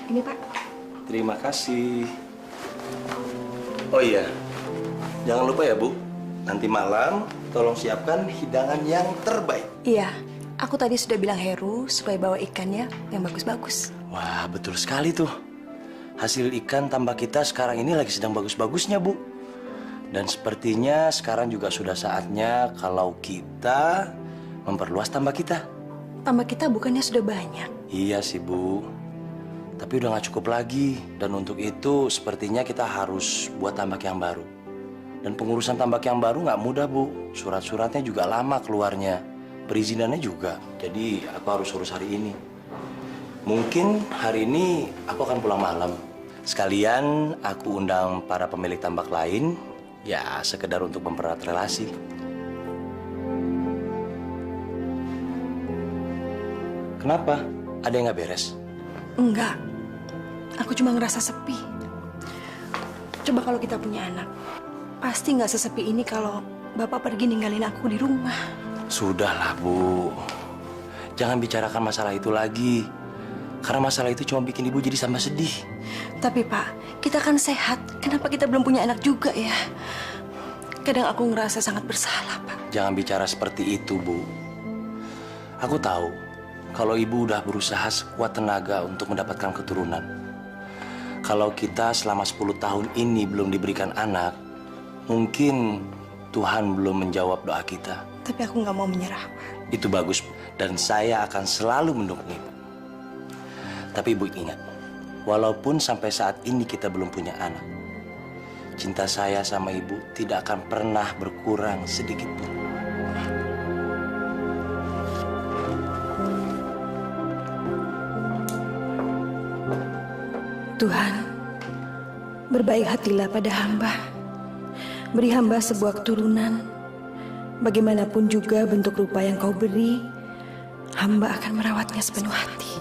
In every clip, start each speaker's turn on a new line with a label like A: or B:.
A: Ini, Pak.
B: Terima kasih. Oh iya, jangan lupa ya, Bu. Nanti malam tolong siapkan hidangan yang terbaik.
A: Iya, aku tadi sudah bilang Heru supaya bawa ikannya yang bagus-bagus.
B: Wah, betul sekali tuh. Hasil ikan tambak kita sekarang ini lagi sedang bagus-bagusnya, Bu. Dan sepertinya sekarang juga sudah saatnya kalau kita memperluas tambak kita.
A: Tambak kita bukannya sudah banyak?
B: Iya sih, Bu. Tapi udah gak cukup lagi. Dan untuk itu sepertinya kita harus buat tambak yang baru. Dan pengurusan tambak yang baru nggak mudah, Bu. Surat-suratnya juga lama keluarnya. Perizinannya juga. Jadi aku harus urus hari ini. Mungkin hari ini aku akan pulang malam. Sekalian aku undang para pemilik tambak lain. Ya, sekedar untuk mempererat relasi. Kenapa? Ada yang nggak beres?
A: Enggak. Aku cuma ngerasa sepi. Coba kalau kita punya anak. Pasti nggak sesepi ini kalau Bapak pergi ninggalin aku di rumah.
B: Sudahlah, Bu. Jangan bicarakan masalah itu lagi. Karena masalah itu cuma bikin Ibu jadi tambah sedih.
A: Tapi, Pak, kita kan sehat. Kenapa kita belum punya anak juga ya? Kadang aku ngerasa sangat bersalah, Pak.
B: Jangan bicara seperti itu, Bu. Aku tahu kalau Ibu udah berusaha sekuat tenaga untuk mendapatkan keturunan. Kalau kita selama 10 tahun ini belum diberikan anak, mungkin Tuhan belum menjawab doa kita.
A: Tapi aku nggak mau menyerah, Pak.
B: Itu bagus, Bu. Dan saya akan selalu mendukung Ibu. Tapi Ibu ingat, walaupun sampai saat ini kita belum punya anak, cinta saya sama Ibu tidak akan pernah berkurang sedikit pun.
A: Tuhan, berbaik hatilah pada hamba. Beri hamba sebuah keturunan. Bagaimanapun juga bentuk rupa yang kau beri, hamba akan merawatnya sepenuh hati.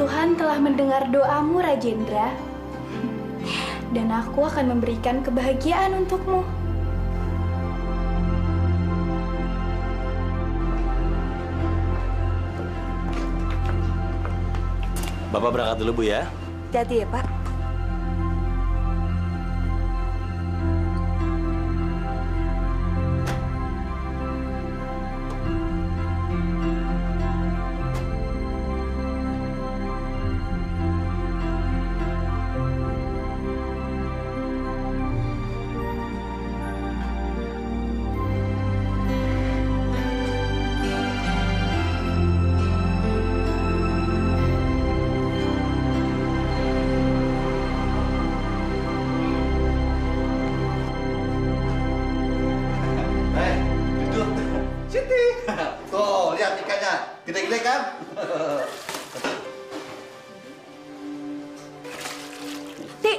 C: Tuhan telah mendengar doamu, Rajendra. Dan aku akan memberikan kebahagiaan untukmu.
B: Bapak berangkat dulu, Bu ya.
A: Hati-hati ya, Pak.
D: Tuh, lihat ikannya. Gede-gede kan?
E: Ti,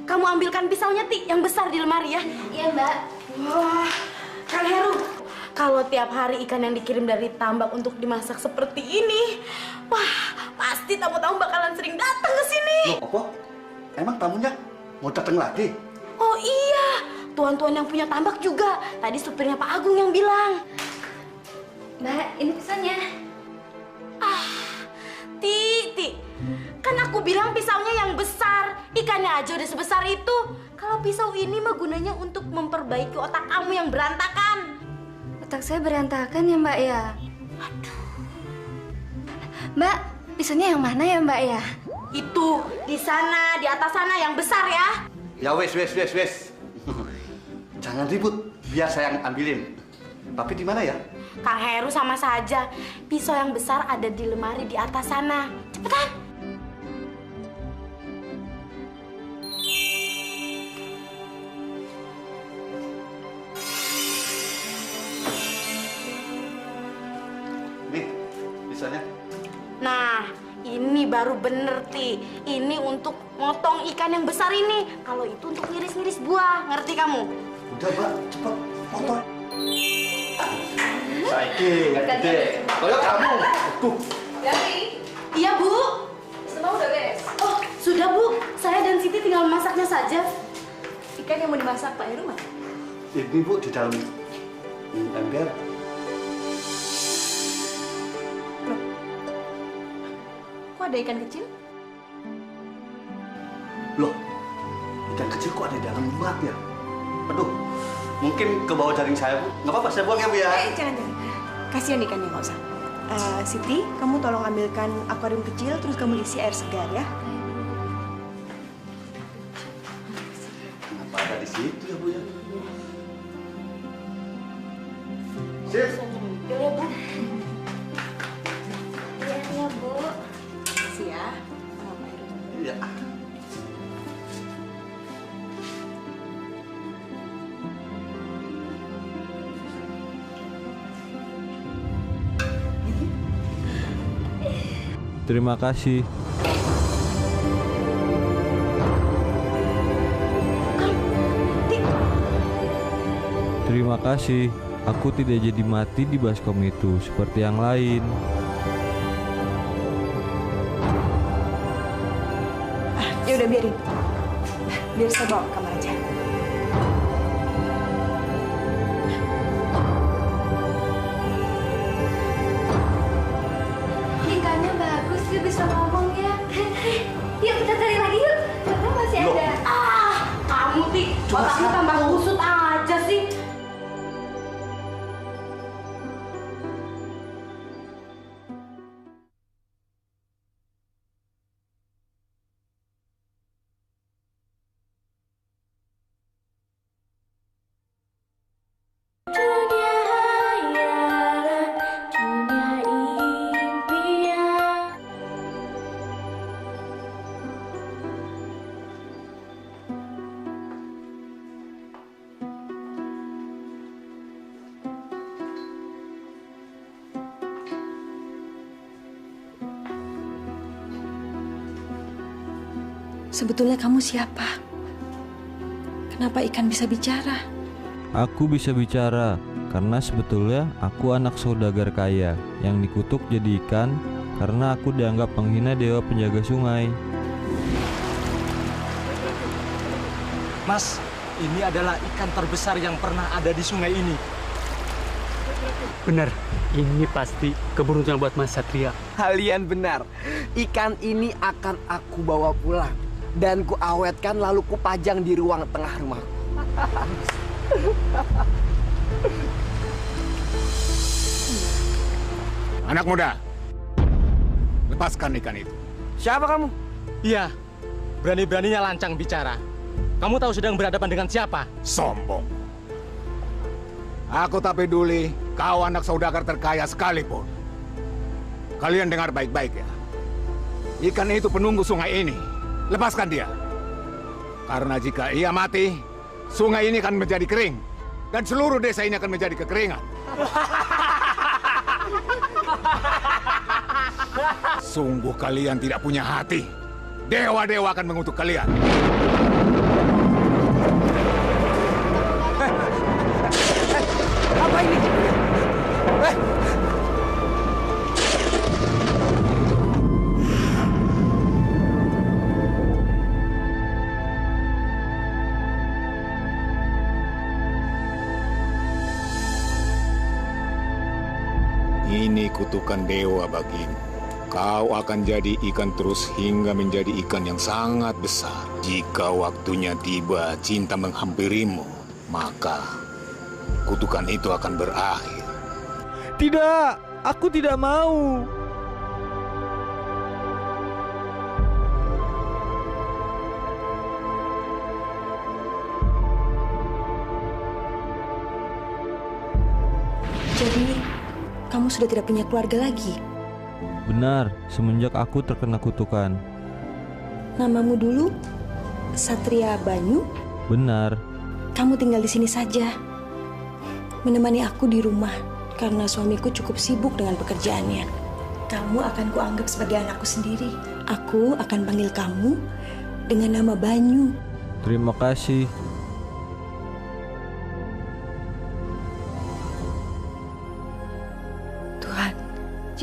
E: kamu ambilkan pisaunya, Ti, yang besar di lemari ya.
C: Iya, Mbak.
E: Wah, Kang Heru, kalau tiap hari ikan yang dikirim dari tambak untuk dimasak seperti ini, wah, pasti tamu-tamu bakalan sering datang ke sini.
D: Loh, apa? Emang tamunya mau datang lagi?
E: Oh iya, tuan-tuan yang punya tambak juga. Tadi supirnya Pak Agung yang bilang.
C: Mbak, ini pisaunya.
E: Ti, kan aku bilang pisaunya yang besar. Ikannya aja udah sebesar itu. Kalau pisau ini mah gunanya untuk memperbaiki otak kamu yang berantakan.
C: Otak saya berantakan ya, Mbak ya.
E: Aduh.
C: Mbak, pisaunya yang mana ya, Mbak ya?
E: Itu di sana, di atas sana yang besar ya.
D: Ya wes. Jangan ribut, biar saya yang ambilin. Tapi di mana ya?
E: Kang Heru sama saja. Pisau yang besar ada di lemari di atas sana. Cepetan.
D: Nih, pisaunya.
E: Nah, ini baru bener, Ti. Ini untuk motong ikan yang besar ini. Kalau itu untuk ngiris-ngiris buah. Ngerti kamu?
D: Udah, Mbak, cepet potong. Saiki nggak gede. Kalau kamu, tuh.
E: Iya, Bu.
C: Semua udah beres.
E: Oh, sudah, Bu. Saya dan Siti tinggal memasaknya saja.
C: Ikan yang mau dimasak Pak Heru mana?
D: Ini Bu di dalam ember.
C: Kok ada ikan kecil?
D: Loh, ikan kecil kok ada di dalam bak ya? Aduh, mungkin ke bawah jaring saya, Bu. Nggak apa-apa, saya buang ya, Bu ya.
A: Jangan. Kasihan ikannya, nggak usah. Siti, kamu tolong ambilkan akuarium kecil, terus kamu isi air segar ya.
D: Kenapa ada di situ ya, Bu ya? Sip.
E: Iya, Bu.
C: Iya, Bu.
A: Kasih ya. Sama Pak Heru.
D: Iya.
F: Terima kasih. Terima kasih. Aku tidak jadi mati di baskom itu seperti yang lain.
A: Ya udah biarin. Biar saya bawa ke kamar aja.
C: Ikannya bagus, dia bisa ngomong ya. Yuk kita cari lagi yuk. Karena masih ada.
E: Ah, kamu, Ti. Otakmu tambah kusut aja sih.
C: Dunia hayalan, dunia impian.
A: Sebetulnya kamu siapa? Kenapa ikan bisa bicara?
F: Aku bisa bicara karena sebetulnya aku anak saudagar kaya yang dikutuk jadi ikan karena aku dianggap menghina dewa penjaga sungai.
G: Mas, ini adalah ikan terbesar yang pernah ada di sungai ini.
H: Benar, ini pasti keberuntungan buat Mas Satria.
I: Kalian benar. Ikan ini akan aku bawa pulang dan ku awetkan lalu ku pajang di ruang tengah rumahku.
J: Anak muda, lepaskan ikan itu.
I: Siapa kamu?
G: Iya, berani-beraninya lancang bicara. Kamu tahu sedang berhadapan dengan siapa?
J: Sombong. Aku tak peduli kau anak saudagar terkaya sekalipun. Kalian dengar baik-baik ya. Ikan itu penunggu sungai ini. Lepaskan dia. Karena jika ia mati, sungai ini akan menjadi kering. Dan seluruh desa ini akan menjadi kekeringan. Sungguh kalian tidak punya hati. Dewa-dewa akan mengutuk kalian.
I: Apa ini?
J: Ini kutukan dewa bagimu. Kau akan jadi ikan terus hingga menjadi ikan yang sangat besar. Jika waktunya tiba cinta menghampirimu, maka kutukan itu akan berakhir.
F: Tidak, aku tidak mau.
A: Jadi, kamu sudah tidak punya keluarga lagi?
F: Benar, semenjak aku terkena kutukan.
A: Namamu dulu Satria Banyu?
F: Benar.
A: Kamu tinggal di sini saja. Menemani aku di rumah karena suamiku cukup sibuk dengan pekerjaannya. Kamu akan kuanggap sebagai anakku sendiri. Aku akan panggil kamu dengan nama Banyu.
F: Terima kasih.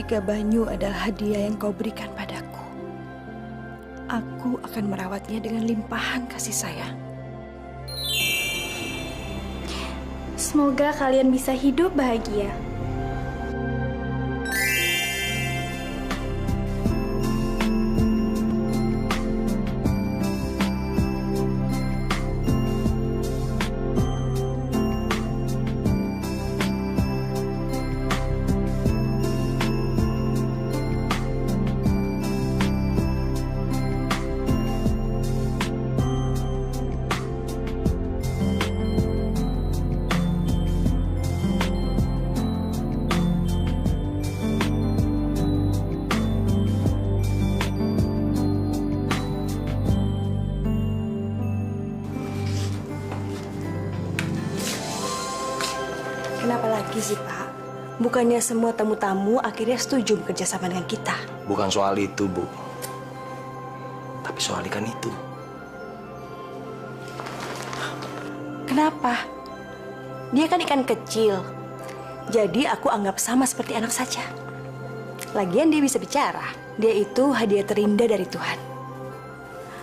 A: jika Banyu adalah hadiah yang kau berikan padaku, aku akan merawatnya dengan limpahan kasih sayang.
C: Semoga kalian bisa hidup bahagia.
A: Kenapa lagi sih, Pak? Bukannya semua tamu-tamu akhirnya setuju bekerja sama dengan kita?
B: Bukan soal itu, Bu. Tapi soal ikan itu.
A: Kenapa? Dia kan ikan kecil. Jadi aku anggap sama seperti anak saja. Lagian dia bisa bicara. Dia itu hadiah terindah dari Tuhan.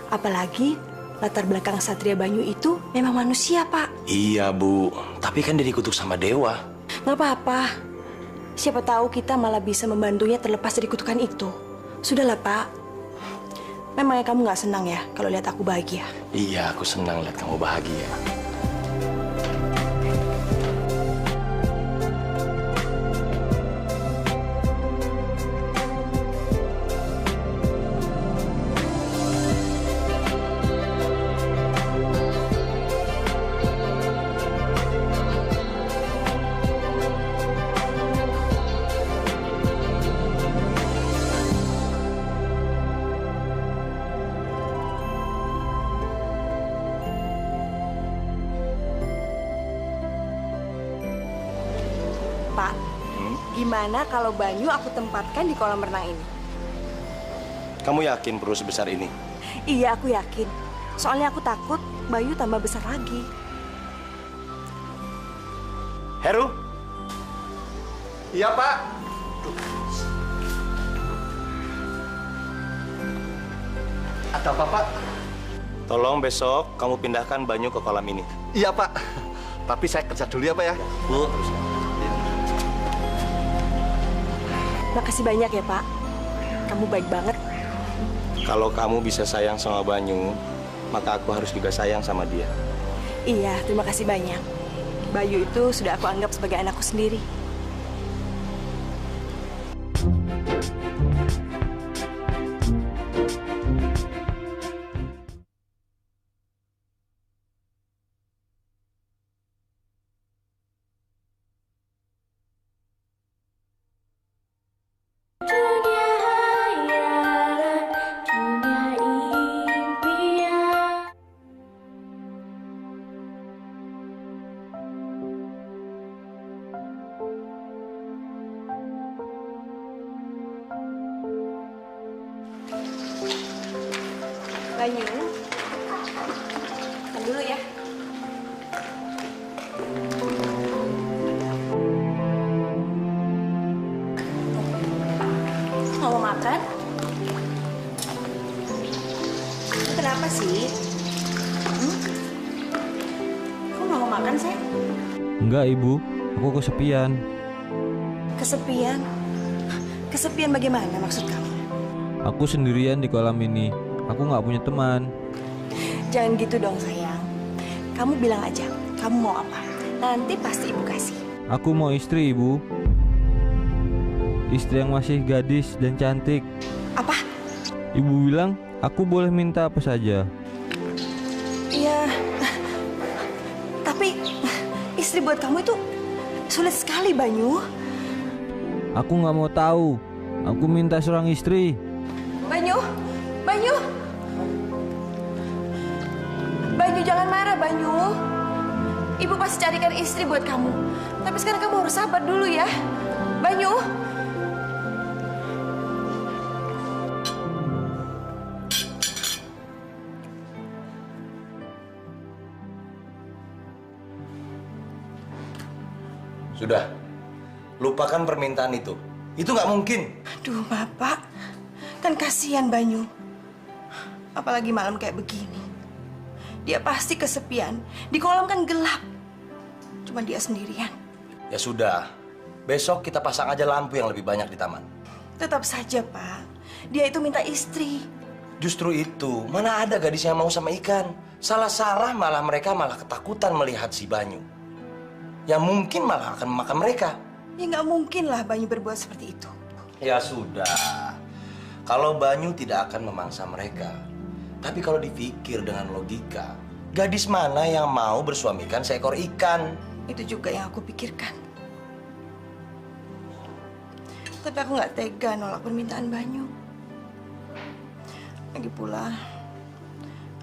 A: Apalagi latar belakang Satria Banyu itu memang manusia, Pak.
B: Iya, Bu. Tapi kan dia dikutuk sama dewa.
A: Nggak apa-apa. Siapa tahu kita malah bisa membantunya terlepas dari kutukan itu. Sudahlah, Pak. Memangnya kamu nggak senang ya kalau lihat aku bahagia?
B: Iya, aku senang lihat kamu bahagia.
A: Pak, gimana kalau Banyu aku tempatkan di kolam renang ini?
B: Kamu yakin perlu sebesar ini?
A: Iya, aku yakin. Soalnya aku takut Banyu tambah besar lagi.
B: Heru?
D: Iya, Pak. Ada apa, Pak?
B: Tolong besok kamu pindahkan Banyu ke kolam ini.
D: Iya, Pak. Tapi saya kerja dulu ya, Pak ya. Bu.
A: Makasih banyak ya, Pak. Kamu baik banget.
B: Kalau kamu bisa sayang sama Banyu, maka aku harus juga sayang sama dia.
A: Iya, terima kasih banyak. Bayu itu sudah aku anggap sebagai anakku sendiri. Banyu, makan dulu ya. Mau makan? Kenapa sih? Kok nggak mau makan sih?
F: Enggak, Ibu. Aku kesepian.
A: Kesepian? Kesepian bagaimana maksud kamu?
F: Aku sendirian di kolam ini. Aku nggak punya teman.
A: Jangan gitu dong sayang. Kamu bilang aja, kamu mau apa? Nanti pasti ibu kasih.
F: Aku mau istri, Ibu. Istri yang masih gadis dan cantik.
A: Apa?
F: Ibu bilang aku boleh minta apa saja.
A: Iya. Tapi istri buat kamu itu sulit sekali, Banyu.
F: Aku nggak mau tahu. Aku minta seorang istri.
A: Banyu, Banyu. Banyu, jangan marah, Banyu. Ibu pasti carikan istri buat kamu. Tapi sekarang kamu harus sabar dulu ya. Banyu.
B: Sudah, lupakan permintaan itu. Itu nggak mungkin.
A: Aduh, Bapak. Kan kasihan Banyu. Apalagi malam kayak begini. Dia pasti kesepian. Di kolam kan gelap. Cuma dia sendirian.
B: Ya sudah, besok kita pasang aja lampu yang lebih banyak di taman.
A: Tetap saja, Pak. Dia itu minta istri.
B: Justru itu, mana ada gadis yang mau sama ikan? Salah-salah malah mereka malah ketakutan melihat si Banyu. Yang mungkin malah akan memakan mereka.
A: Ya nggak mungkin lah Banyu berbuat seperti itu.
B: Ya sudah, kalau Banyu tidak akan memangsa mereka. Tapi kalau dipikir dengan logika, gadis mana yang mau bersuamikan seekor ikan?
A: Itu juga yang aku pikirkan. Tapi aku nggak tega nolak permintaan Banyu. Lagi pula,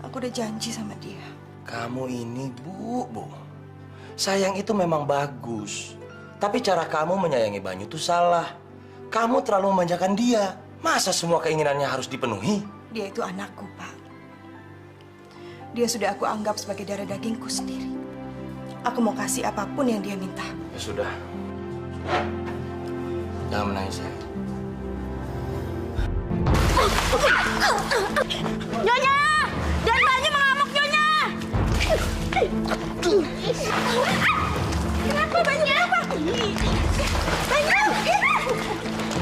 A: aku udah janji sama dia.
B: Kamu ini, Bu. Sayang itu memang bagus. Tapi cara kamu menyayangi Banyu itu salah. Kamu terlalu memanjakan dia. Masa semua keinginannya harus dipenuhi?
A: Dia itu anakku, Pak. Dia sudah aku anggap sebagai darah dagingku sendiri. Aku mau kasih apapun yang dia minta.
B: Ya sudah. Jangan menangis, sayang.
E: Nyonya! Dan Banyu mengamuk, Nyonya! Kenapa Banyu? Kenapa? Banyu!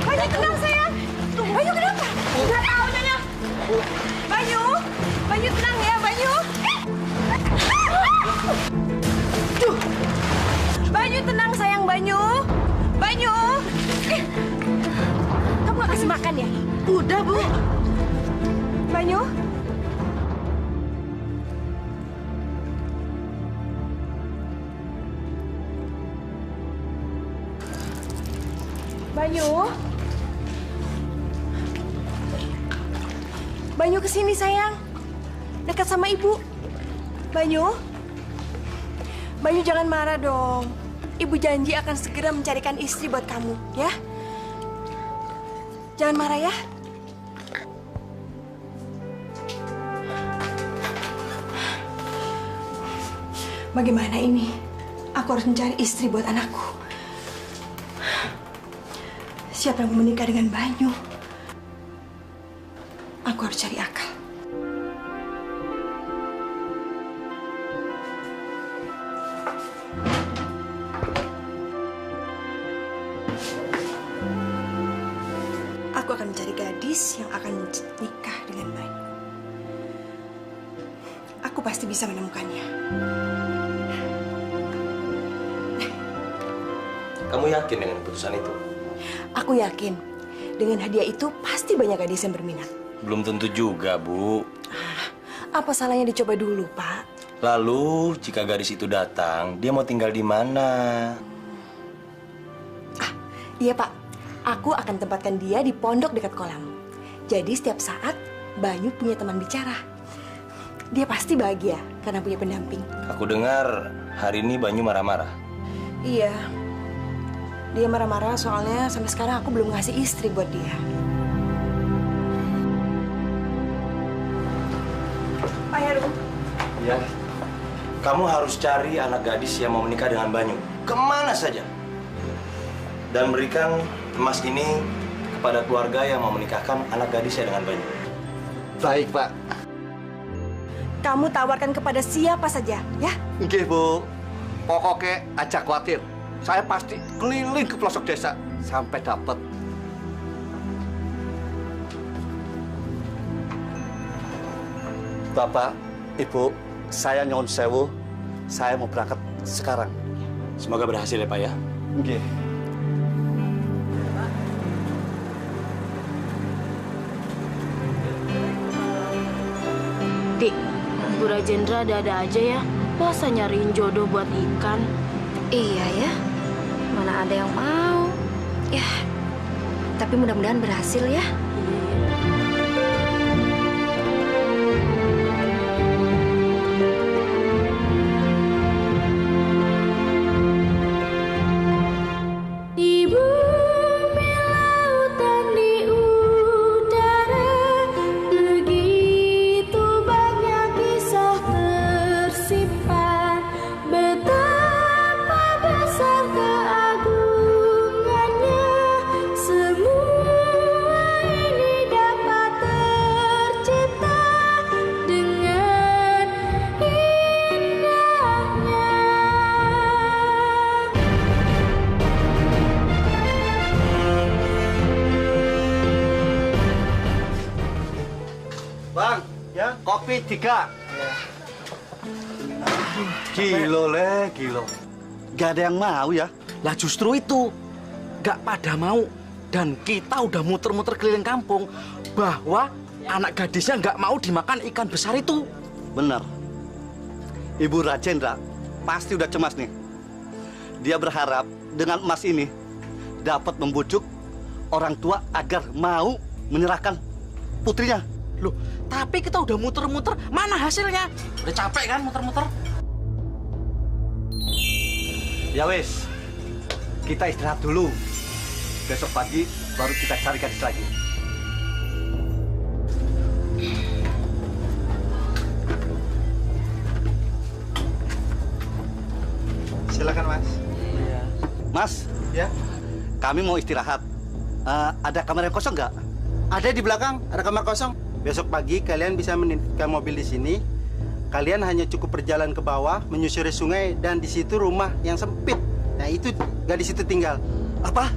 E: Banyu tenang, sayang! Banyu kenapa? Nggak tahu, Nyonya! Banyu! Banyu tenang ya, Banyu! Banyu tenang, sayang, Banyu! Banyu! Kamu gak kasih makan ya? Udah, Bu.
A: Banyu? Banyu? Banyu kesini, sayang. Dekat sama ibu. Banyu? Banyu jangan marah dong. Ibu janji akan segera mencarikan istri buat kamu, ya? Jangan marah ya. Bagaimana ini? Aku harus mencari istri buat anakku. Siapa yang mau menikah dengan Banyu? Aku harus cari akal. Aku akan mencari gadis yang akan nikah dengan Banyu. Aku pasti bisa menemukannya.
B: Kamu yakin dengan keputusan itu?
A: Aku yakin dengan hadiah itu pasti banyak gadis yang berminat.
B: Belum tentu juga, Bu.
A: Apa salahnya dicoba dulu, Pak?
B: Lalu, jika gadis itu datang, dia mau tinggal di mana?
A: Iya, Pak. Aku akan tempatkan dia di pondok dekat kolam. Jadi setiap saat Banyu punya teman bicara. Dia pasti bahagia karena punya pendamping.
B: Aku dengar hari ini Banyu marah-marah.
A: Iya. Dia marah-marah soalnya sampai sekarang aku belum ngasih istri buat dia. Pak Heru.
B: Ya. Kamu harus cari anak gadis yang mau menikah dengan Banyu. Kemana saja. Dan berikan emas ini kepada keluarga yang mau menikahkan anak gadisnya dengan Banyu.
D: Baik, Pak.
A: Kamu tawarkan kepada siapa saja, ya?
D: Nggih, Bu. Pokoknya aja khawatir. Saya pasti keliling ke pelosok desa sampai dapat. Bapak, Ibu, saya nyuwun sewu. Saya mau berangkat sekarang.
B: Semoga berhasil ya, Pak ya.
D: Nggih.
E: Dik, Bu Rajendra ada-ada aja ya. Masa nyariin jodoh buat ikan?
C: Iya ya, mana ada yang mau. Ya, tapi mudah-mudahan berhasil ya.
E: Di bumi, lautan, di udara, begitu banyak kisah tersimpan. Betapa besar keagungannya.
D: kopi 3. Gilo le, gilo. Gak ada yang mau ya?
G: Lah justru itu, gak pada mau. Dan kita udah muter-muter keliling kampung bahwa anak gadisnya gak mau dimakan ikan besar itu.
D: Benar. Ibu Rajendra pasti udah cemas nih. Dia berharap dengan emas ini dapat membujuk orang tua agar mau menyerahkan putrinya.
G: Loh, tapi kita udah muter-muter, mana hasilnya? Udah capek kan muter-muter?
D: Ya wes, kita istirahat dulu. Besok pagi baru kita cari gadis lagi.
K: Silakan, Mas.
D: Iya. Mas?
K: Ya?
D: Kami mau istirahat. Ada kamar yang kosong nggak?
K: Ada di belakang, ada kamar kosong. Besok pagi kalian bisa menitipkan mobil di sini. Kalian hanya cukup berjalan ke bawah, menyusuri sungai, dan di situ rumah yang sempit. Nah, itu gadis itu tinggal.
D: Apa?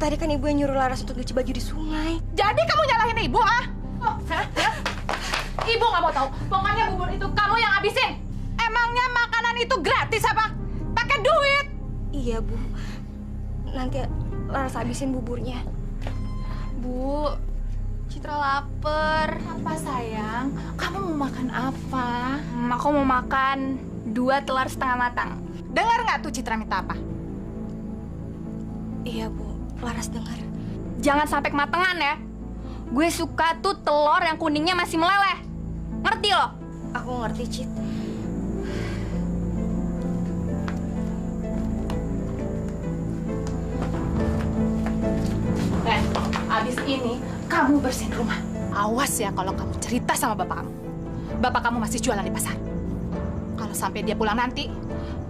A: Tadi kan ibu yang nyuruh Laras untuk cuci baju di sungai.
E: Jadi kamu nyalahin ibu, ah? Ibu nggak mau tahu. Pokoknya bubur itu kamu yang habisin. Emangnya makanan itu gratis apa? Pakai duit.
A: Iya, Bu. Nanti Laras habisin buburnya.
E: Bu, Citra lapar. Apa sayang? Kamu mau makan apa? Aku mau makan 2 telur setengah matang. Dengar nggak tuh Citra minta apa?
A: Iya, Bu. Laras dengar.
E: Jangan sampai kematangan ya. Gue suka tuh telur yang kuningnya masih meleleh. Ngerti lo?
A: Aku ngerti, Cit.
E: Abis ini kamu bersihin rumah. Awas ya kalau kamu cerita sama bapak kamu. Bapak kamu masih jualan di pasar. Kalau sampai dia pulang nanti,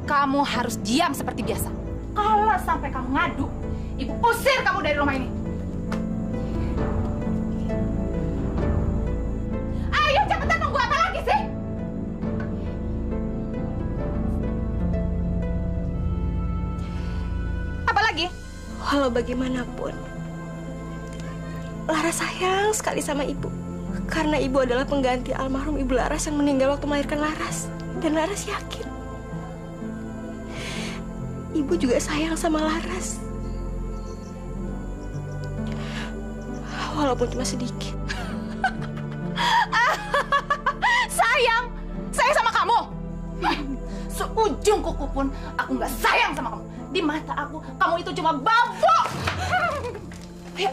E: kamu harus diam seperti biasa. Kalau sampai kamu ngadu, ibu usir kamu dari rumah ini. Ayo cepetan, nunggu apa lagi sih? Apa lagi?
A: Walau bagaimanapun, Laras sayang sekali sama ibu. Karena ibu adalah pengganti almarhum ibu Laras yang meninggal waktu melahirkan Laras. Dan Laras yakin ibu juga sayang sama Laras. Walaupun cuma sedikit.
E: Sayang? Sayang sama kamu? Seujung kuku pun aku nggak sayang sama kamu. Di mata aku, kamu itu cuma babok. Ayo.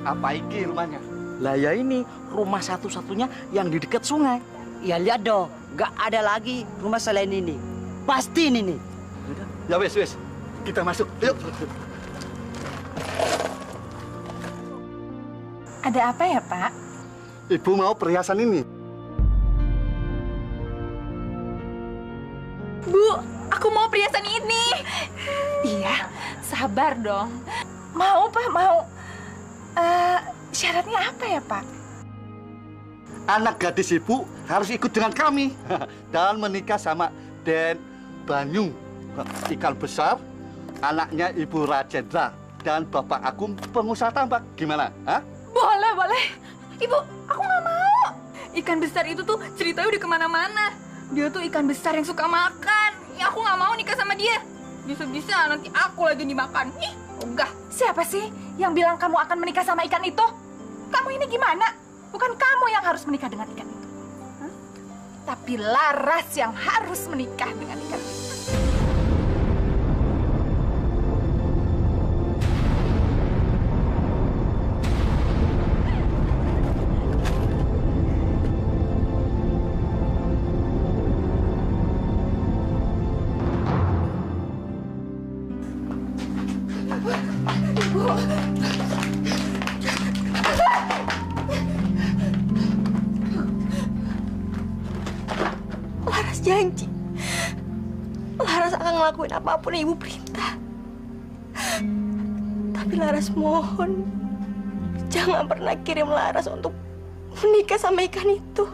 D: Apa iki rumahnya?
G: Lah ya ini rumah satu-satunya yang di dekat sungai.
L: Ya lihat dong, nggak ada lagi rumah selain ini. Pasti ini nih.
D: Ya wes, kita masuk. Yuk.
E: Ada apa ya, Pak?
D: Ibu mau perhiasan ini.
E: Bu, aku mau perhiasan ini. Iya, sabar dong. Mau, Pak, mau. Syaratnya apa ya, Pak?
D: Anak gadis ibu harus ikut dengan kami dan menikah sama Den Banyu, ikan besar, anaknya Ibu Rajendra dan Bapak Agung, pengusaha tambak. Gimana? Hah?
E: Boleh, boleh. Ibu, aku nggak mau. Ikan besar itu tuh ceritanya udah kemana-mana. Dia tuh ikan besar yang suka makan. Ya aku nggak mau nikah sama dia. Bisa-bisa nanti aku lagi dimakan. Ih, enggak. Siapa sih yang bilang kamu akan menikah sama ikan itu? Kamu ini gimana? Bukan kamu yang harus menikah dengan ikan itu. Hah? Tapi Tapi Laras yang harus menikah dengan ikan itu.
A: Laras janji, Laras akan ngelakuin apapun yang ibu perintah. Tapi Laras mohon, jangan pernah kirim Laras untuk menikah sama ikan itu.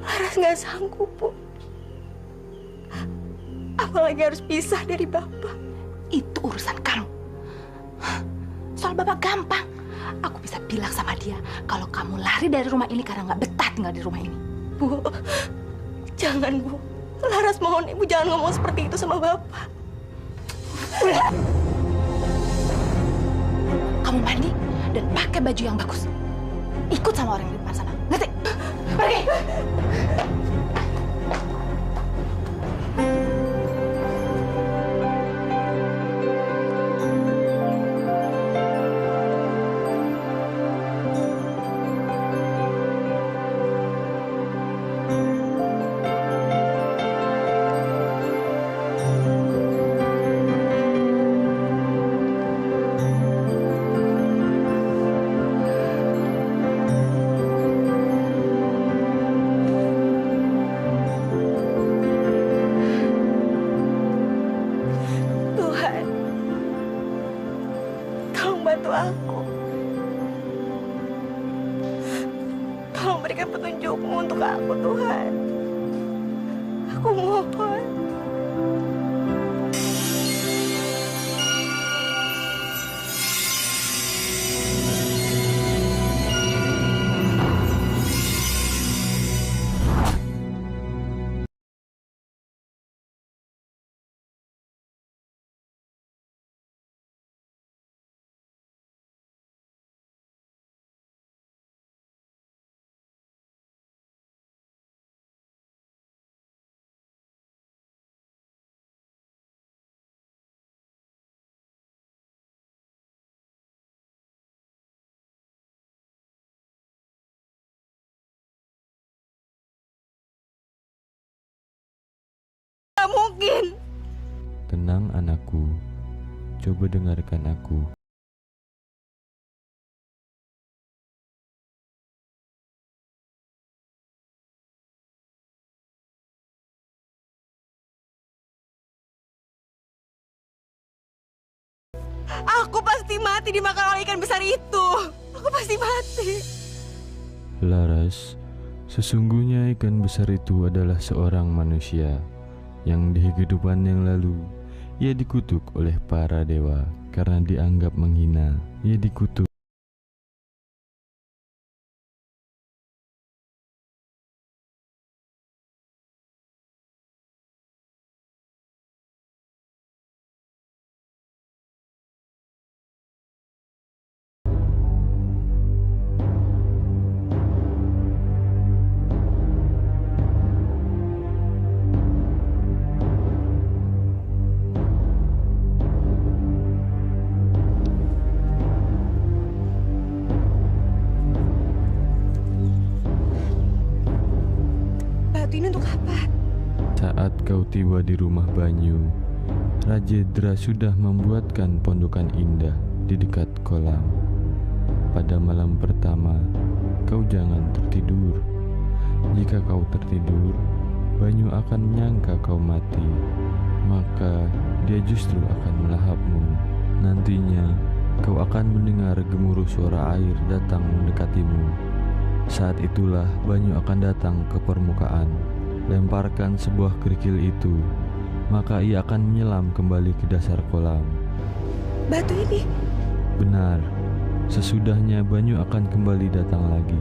A: Laras nggak sanggup, Bu. Apalagi harus pisah dari Bapak.
E: Itu urusan kamu. Soal Bapak gampang. Aku bisa bilang sama dia kalau kamu lari dari rumah ini karena nggak betah tinggal di rumah ini.
A: Bu, jangan, Bu. Laras mohon Ibu jangan ngomong seperti itu sama Bapak.
E: Udah. Kamu mandi dan pakai baju yang bagus. Ikut sama orang di depan sana. Ngerti? Pergi!
A: Tuhan, tolong bantu aku. Tolong berikan petunjukmu untuk aku, Tuhan. Aku mohon. Tak mungkin.
F: Tenang anakku, coba dengarkan aku.
A: Aku pasti mati dimakan oleh ikan besar itu. Aku pasti mati.
F: Laras, sesungguhnya ikan besar itu adalah seorang manusia yang di kehidupan yang lalu ia dikutuk oleh para dewa karena dianggap menghina. Ia dikutuk
A: Ini untuk apa?
F: saat kau tiba di rumah Banyu. Rajedra sudah membuatkan pondokan indah di dekat kolam. Pada malam pertama, kau jangan tertidur. Jika kau tertidur, Banyu akan menyangka kau mati. Maka dia justru akan melahapmu. Nantinya, kau akan mendengar gemuruh suara air datang mendekatimu. Saat itulah Banyu akan datang ke permukaan. Lemparkan sebuah kerikil itu, maka ia akan menyelam kembali ke dasar kolam.
A: Batu ini?
F: Benar. Sesudahnya Banyu akan kembali datang lagi.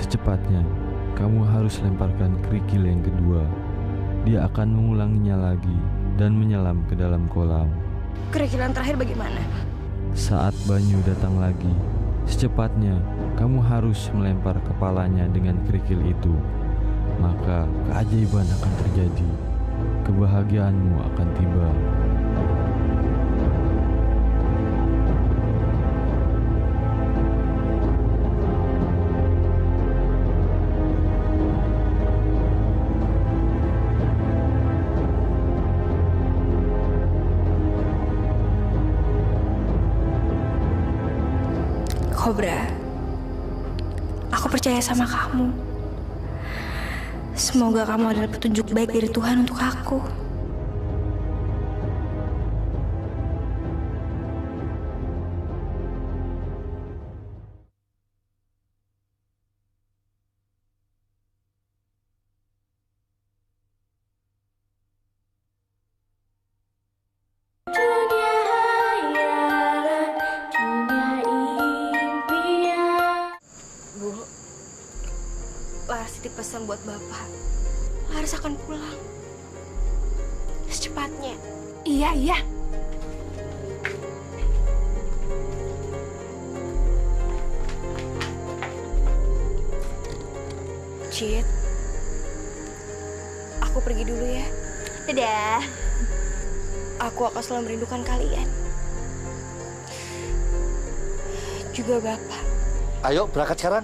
F: Secepatnya, kamu harus lemparkan kerikil yang kedua. Dia akan mengulanginya lagi dan menyelam ke dalam kolam.
A: Kerikilan terakhir bagaimana?
F: Saat Banyu datang lagi, secepatnya kamu harus melempar kepalanya dengan kerikil itu. maka keajaiban akan terjadi. Kebahagiaanmu akan tiba.
A: Cobra, aku percaya sama kamu. Semoga kamu adalah petunjuk baik dari Tuhan untuk aku. Laras titip pesan buat Bapak. Laras akan pulang secepatnya.
E: Iya.
A: Cid, aku pergi dulu ya.
C: Dadah.
A: Aku akan selalu merindukan kalian. Juga Bapak.
D: Ayo berangkat sekarang.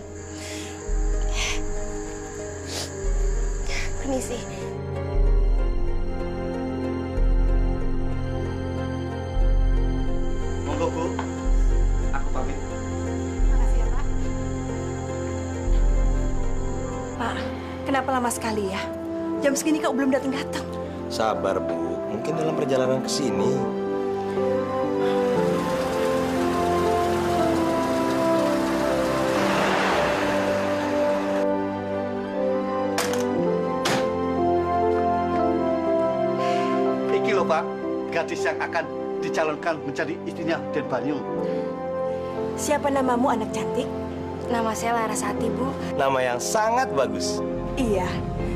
A: Permisi.
D: Monggo Bu, aku pamit.
E: Makasih ya, Pak.
A: Pak, kenapa lama sekali ya? Jam segini kau belum datang-datang.
B: Sabar, Bu. Mungkin dalam perjalanan ke sini.
D: Iki loh Pak, gadis yang akan dicalonkan menjadi istrinya Den Banyu.
A: Siapa namamu, anak cantik?
C: Nama saya Larasati, Bu.
B: Nama yang sangat bagus.
A: Iya,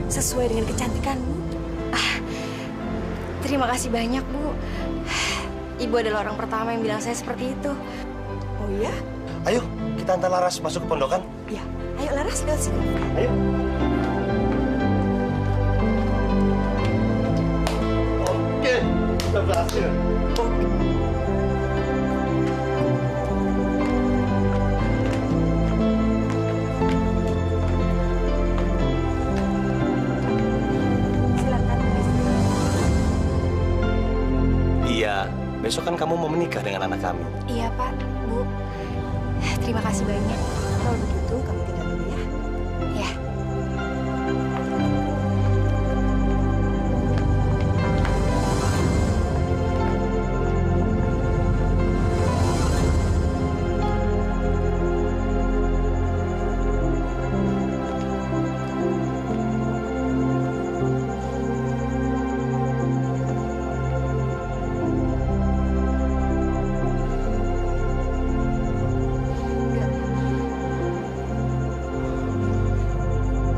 A: sesuai dengan kecantikanmu.
C: Terima kasih banyak, Bu. Ibu adalah orang pertama yang bilang saya seperti itu.
A: Oh iya?
B: Ayo, kita antar Laras masuk ke pondokan.
A: Iya. Ayo Laras, lewat sini.
B: Ayo.
D: Oke, sudah berhasil.
B: Iya, besok kan kamu mau menikah dengan anak kami.
C: Iya, Pak, Bu. Terima kasih banyak.
A: Kalau begitu, kami tinggal dulu ya.
C: Ya.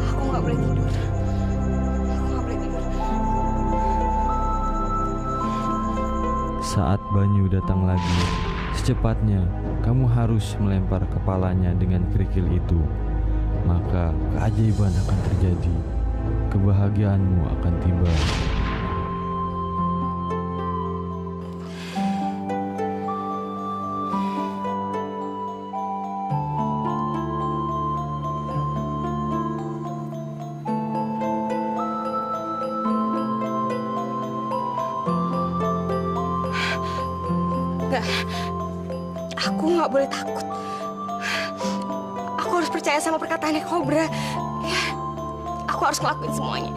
C: Aku nggak boleh tidur. Aku nggak boleh tidur.
F: Saat Banyu datang lagi, secepatnya kamu harus melempar kepalanya dengan kerikil itu. Maka keajaiban akan terjadi. Kebahagiaanmu akan tiba.
A: Enggak. Aku nggak boleh takut. Aku harus percaya sama perkataannya Cobra. Ya, aku harus ngelakuin semuanya.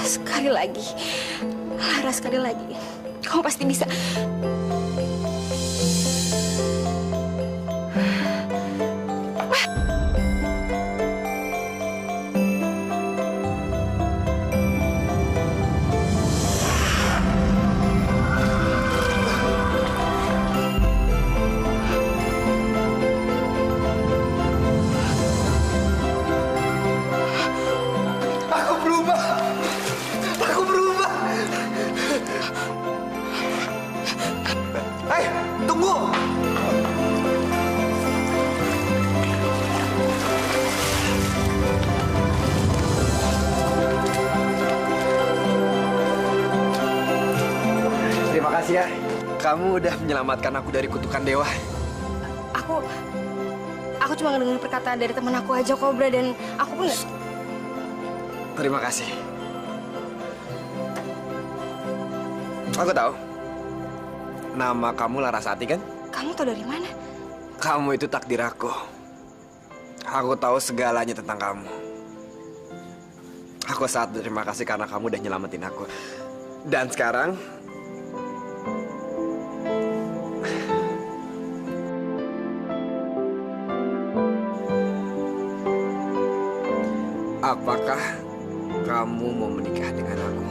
A: Sekali lagi. Lara, sekali lagi. Kamu pasti bisa.
I: makasih ya. Kamu udah menyelamatkan aku dari kutukan dewa.
C: Aku cuma ngedengar perkataan dari teman aku aja, Kobra, dan aku pun nggak.
I: Terima kasih. Aku tahu. Nama kamu Larasati kan?
C: Kamu tahu dari mana?
I: Kamu itu takdir aku. Aku tahu segalanya tentang kamu. Aku sangat berterima kasih karena kamu udah nyelamatin aku. Dan sekarang apakah kamu mau menikah dengan aku?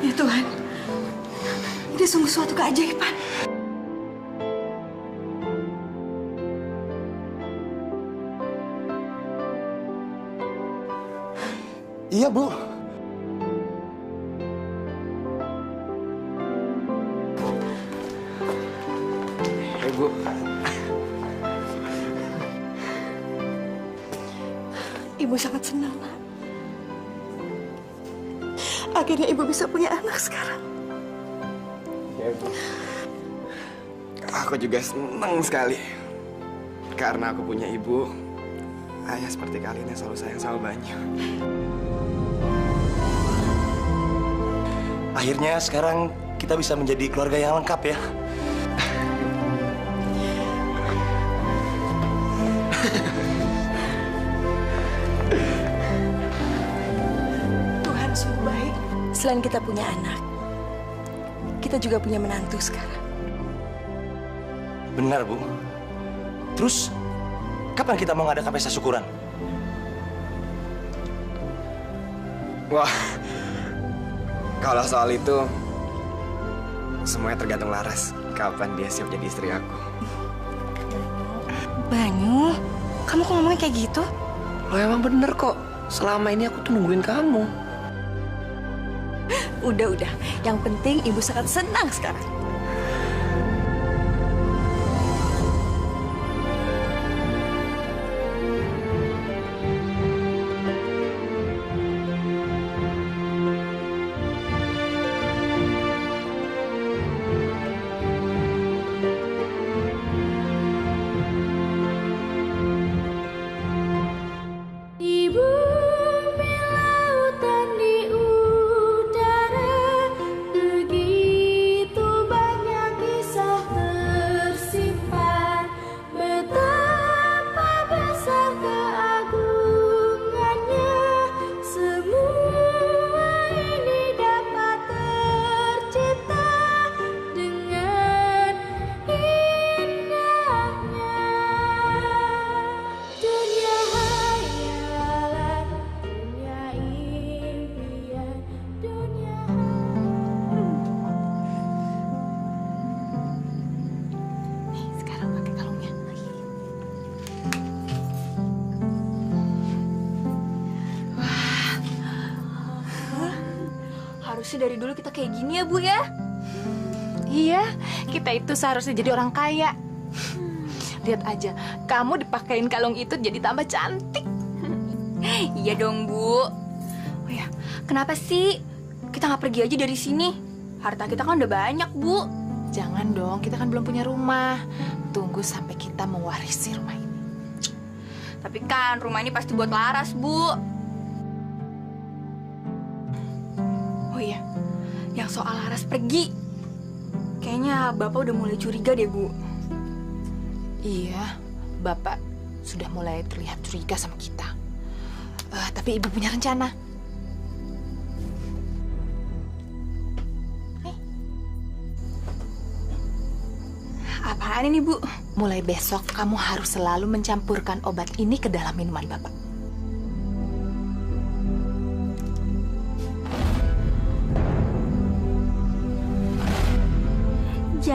A: Ya Tuhan, ini sungguh suatu keajaiban.
B: Iya, Bu.
I: Ibu.
A: Ibu sangat senang, Nak. Akhirnya Ibu bisa punya anak sekarang.
I: Ya, Bu. Aku juga senang sekali. Karena aku punya ibu, ayah seperti kalian yang selalu sayang sama Banyu.
B: Akhirnya sekarang kita bisa menjadi keluarga yang lengkap ya.
A: Tuhan sungguh baik. Selain kita punya anak, kita juga punya menantu sekarang.
B: Benar, Bu. Terus, kapan kita mau ngadakan pesta syukuran?
I: Wah, kalau soal itu, semuanya tergantung Laras. Kapan dia siap jadi istri aku.
C: Banyu, kamu kok ngomongnya kayak gitu?
I: Lo emang bener kok. Selama ini aku tuh nungguin kamu.
A: Udah. Yang penting Ibu sangat senang sekarang.
C: Harusnya dari dulu kita kayak gini ya, Bu ya?
E: Iya, kita itu seharusnya jadi orang kaya. Lihat aja, kamu dipakein kalung itu jadi tambah cantik.
C: Iya dong, Bu. Oh ya, kenapa sih kita nggak pergi aja dari sini? Harta kita kan udah banyak, Bu.
E: Jangan dong, kita kan belum punya rumah. Tunggu sampai kita mewarisi rumah ini.
C: Tapi kan rumah ini pasti buat Laras, Bu. Oh iya, yang soal Laras pergi, kayaknya Bapak udah mulai curiga deh, Bu.
E: Iya, Bapak sudah mulai terlihat curiga sama kita. Tapi Ibu punya rencana.
C: Apaan ini, Bu?
E: Mulai besok kamu harus selalu mencampurkan obat ini ke dalam minuman Bapak.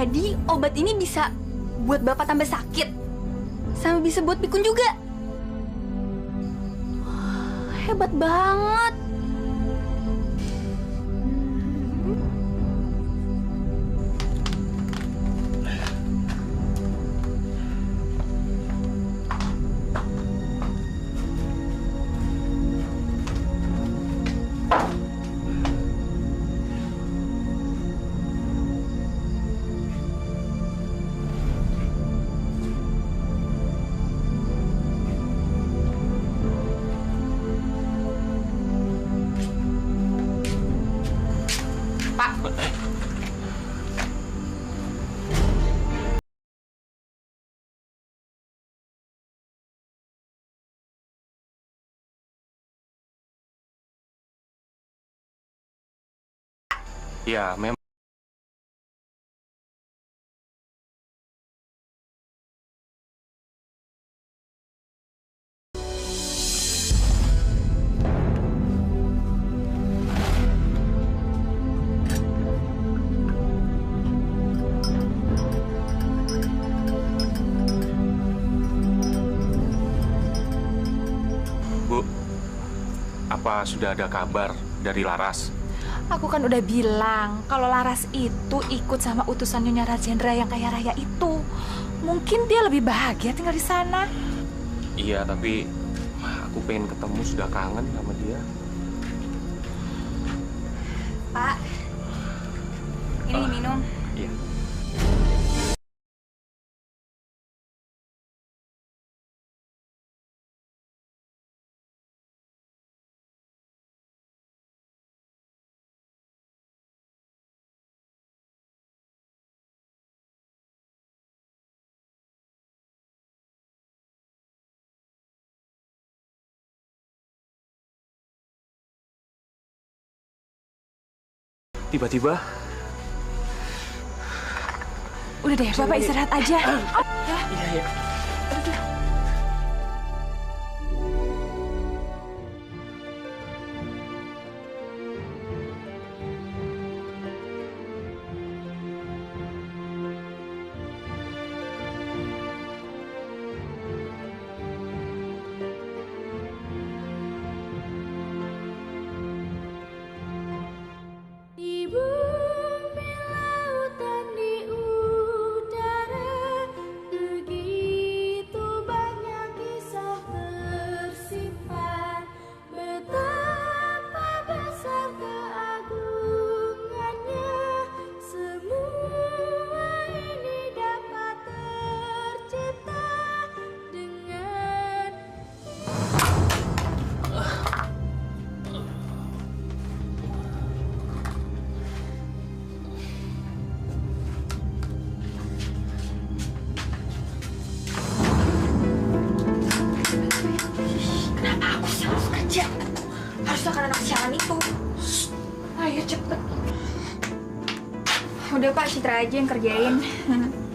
C: Jadi obat ini bisa buat Bapak tambah sakit. Sama bisa buat pikun juga. Wah, hebat banget.
M: Ya, memang. Bu, apa sudah ada kabar dari Laras?
E: Aku kan udah bilang kalau Laras itu ikut sama utusan Nyonya Rajendra yang kaya raya itu. Mungkin dia lebih bahagia tinggal di sana.
M: Iya, tapi aku pengen ketemu, sudah kangen sama dia.
C: Pak, ini minum.
M: Iya. Tiba-tiba.
E: Udah deh, Bapak istirahat aja.
M: Iya, iya.
C: Udah Pak, Citra aja yang kerjain.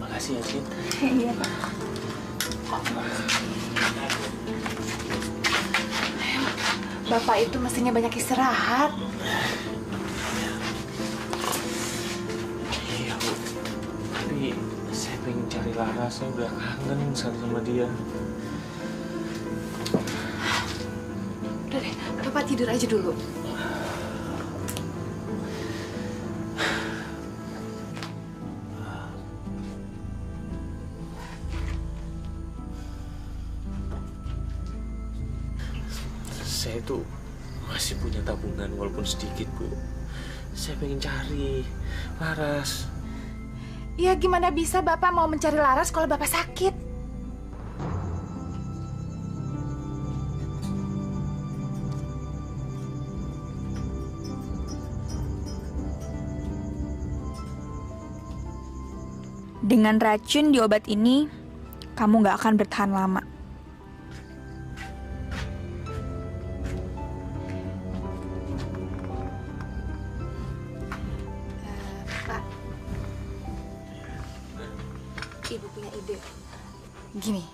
M: Makasih ya, Cit.
C: Iya Pak.
E: Bapak itu mestinya banyak istirahat.
M: Iya, Bu. Tapi saya pengen cari Laras, saya udah kangen sekali sama dia.
E: Udah deh, Bapak tidur aja dulu.
M: Saya tuh masih punya tabungan walaupun sedikit, Bu. Saya pengen cari Laras.
E: Ya gimana bisa Bapak mau mencari Laras kalau Bapak sakit?
C: Dengan racun di obat ini, kamu nggak akan bertahan lama.
E: Ibu punya ide. Gini,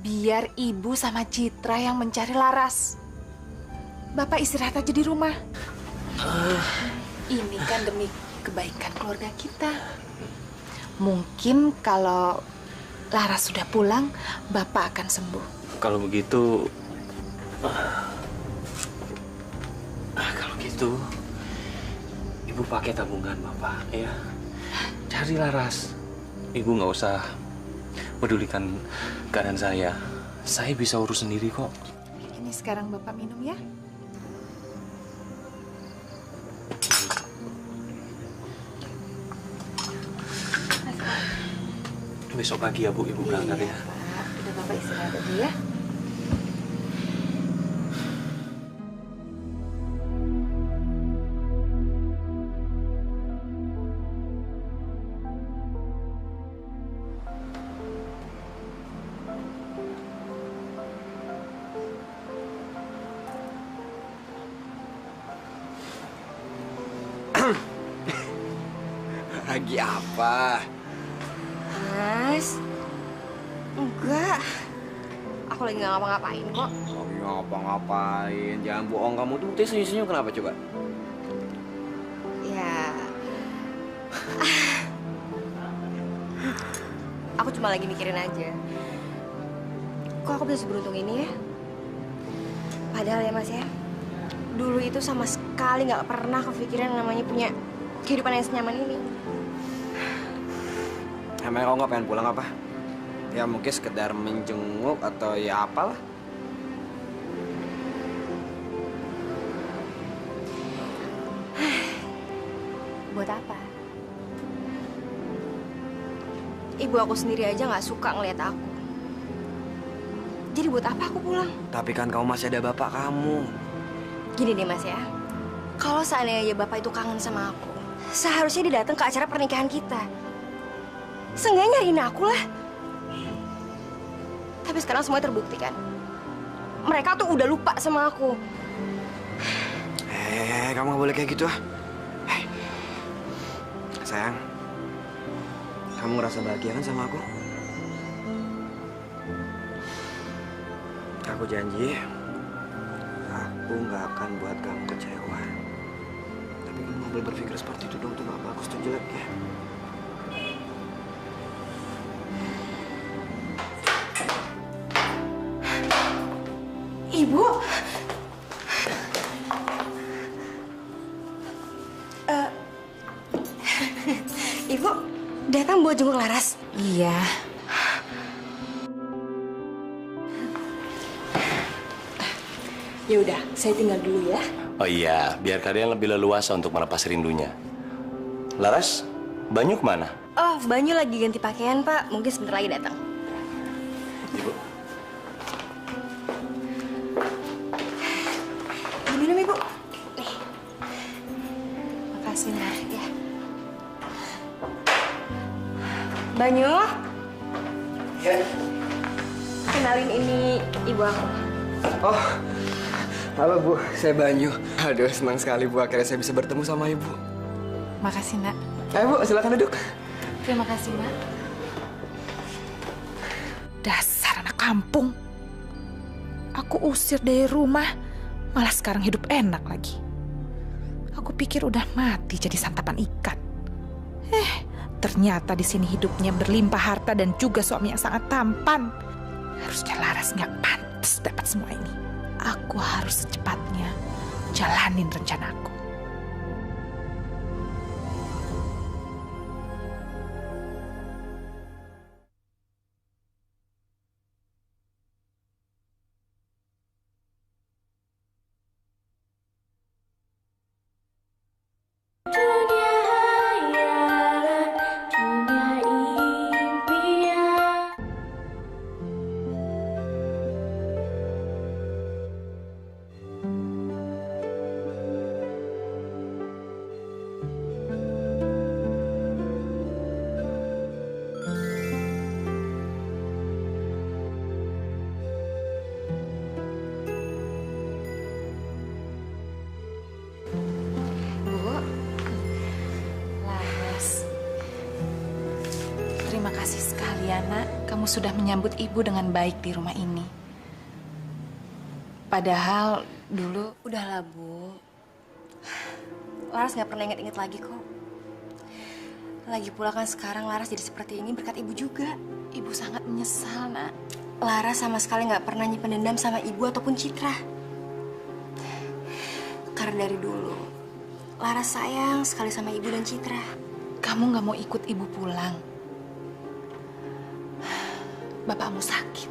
E: biar Ibu sama Citra yang mencari Laras. Bapak istirahat aja di rumah. Ini kan demi kebaikan keluarga kita. Mungkin kalau Laras sudah pulang, Bapak akan sembuh.
M: Kalau begitu, kalau gitu, Ibu pakai tabungan Bapak ya. Cari Laras. Ibu nggak usah pedulikan keadaan saya. Saya bisa urus sendiri kok.
E: Ini sekarang Bapak minum ya.
M: Besok pagi ya Bu, Ibu berangkat ya.
E: Udah Bapak istirahat dulu ya.
I: Lagi apa?
N: Mas, enggak. Aku lagi nggak ngapa-ngapain kok.
I: Lagi ngapa-ngapain? Jangan bohong kamu tuh. Teh senyum-senyum kenapa coba?
N: Ya, aku cuma lagi mikirin aja. Kok aku bisa seberuntung ini ya? Padahal ya Mas ya, dulu itu sama sekali nggak pernah kepikiran namanya punya kehidupan yang senyaman ini.
I: Emangnya kau nggak pengen pulang apa? Ya mungkin sekedar menjenguk atau ya apalah.
N: Buat apa? Ibu aku sendiri aja nggak suka ngeliat aku. Jadi buat apa aku pulang?
I: Tapi kan kamu masih ada bapak kamu.
N: Gini deh Mas ya, kalau seandainya bapak itu kangen sama aku, seharusnya dia datang ke acara pernikahan kita. Seenggaknya nyariin aku lah. Tapi sekarang semua terbukti kan. Mereka tuh udah lupa sama aku.
I: Kamu gak boleh kayak gitu ah. Sayang, kamu ngerasa bahagia kan sama aku? Aku janji, aku nggak akan buat kamu kecewa. Tapi kamu nggak boleh berpikir seperti itu dong, itu nggak bagus, itu jelek ya.
N: Ibu, Ibu datang buat jenguk Laras.
E: Iya.
A: Ya udah, saya tinggal dulu ya.
B: Oh iya, biar kalian lebih leluasa untuk melepas rindunya. Laras, Banyu kemana?
N: Oh, Banyu lagi ganti pakaian, Pak. Mungkin sebentar lagi datang.
B: Ibu.
N: Minum, Ibu. Nih.
E: Makasih, Nak.
N: Ya. Banyu.
I: Ya.
N: Kenalin ini ibu aku.
I: Oh, halo Bu, saya Banyu. Aduh, senang sekali Bu, akhirnya saya bisa bertemu sama Ibu.
E: Makasih, Nak.
I: Ayo Bu, silakan duduk.
E: Terima kasih, Nak. Dasar anak kampung. Aku usir dari rumah, malah sekarang hidup enak lagi. Aku pikir udah mati jadi santapan ikan. Ternyata di sini hidupnya berlimpah harta dan juga suami yang sangat tampan. Harusnya Laras nggak pantas dapat semua ini. Aku harus secepatnya jalanin rencanaku. Terima kasih sekali ya, Nak. Kamu sudah menyambut Ibu dengan baik di rumah ini. Padahal dulu...
N: Udahlah, Bu. Laras nggak pernah inget-inget lagi kok. Lagi pula kan sekarang Laras jadi seperti ini berkat ibu juga.
E: Ibu sangat menyesal, Nak.
N: Laras sama sekali nggak pernah nyimpen dendam sama ibu ataupun Citra. Karena dari dulu, Laras sayang sekali sama ibu dan Citra.
E: Kamu nggak mau ikut ibu pulang. Bapakmu sakit.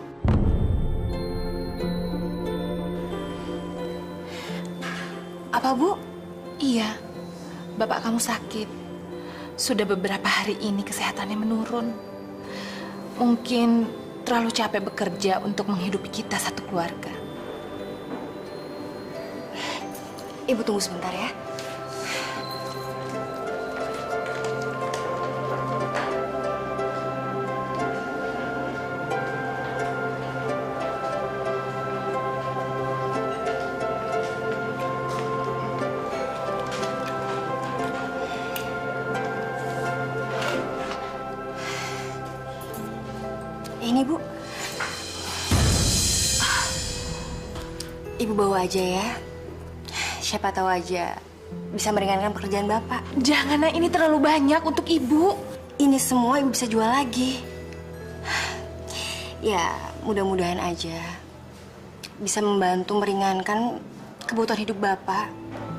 N: Apa, Bu?
E: Iya, bapak kamu sakit. Sudah beberapa hari ini kesehatannya menurun. Mungkin terlalu capek bekerja untuk menghidupi kita satu keluarga.
N: Ibu tunggu sebentar ya. Ini, Bu. Ibu bawa aja ya. Siapa tahu aja bisa meringankan pekerjaan Bapak.
E: Jangan, Nak, ini terlalu banyak untuk Ibu.
N: Ini semua Ibu bisa jual lagi. Ya, mudah-mudahan aja bisa membantu meringankan kebutuhan hidup Bapak,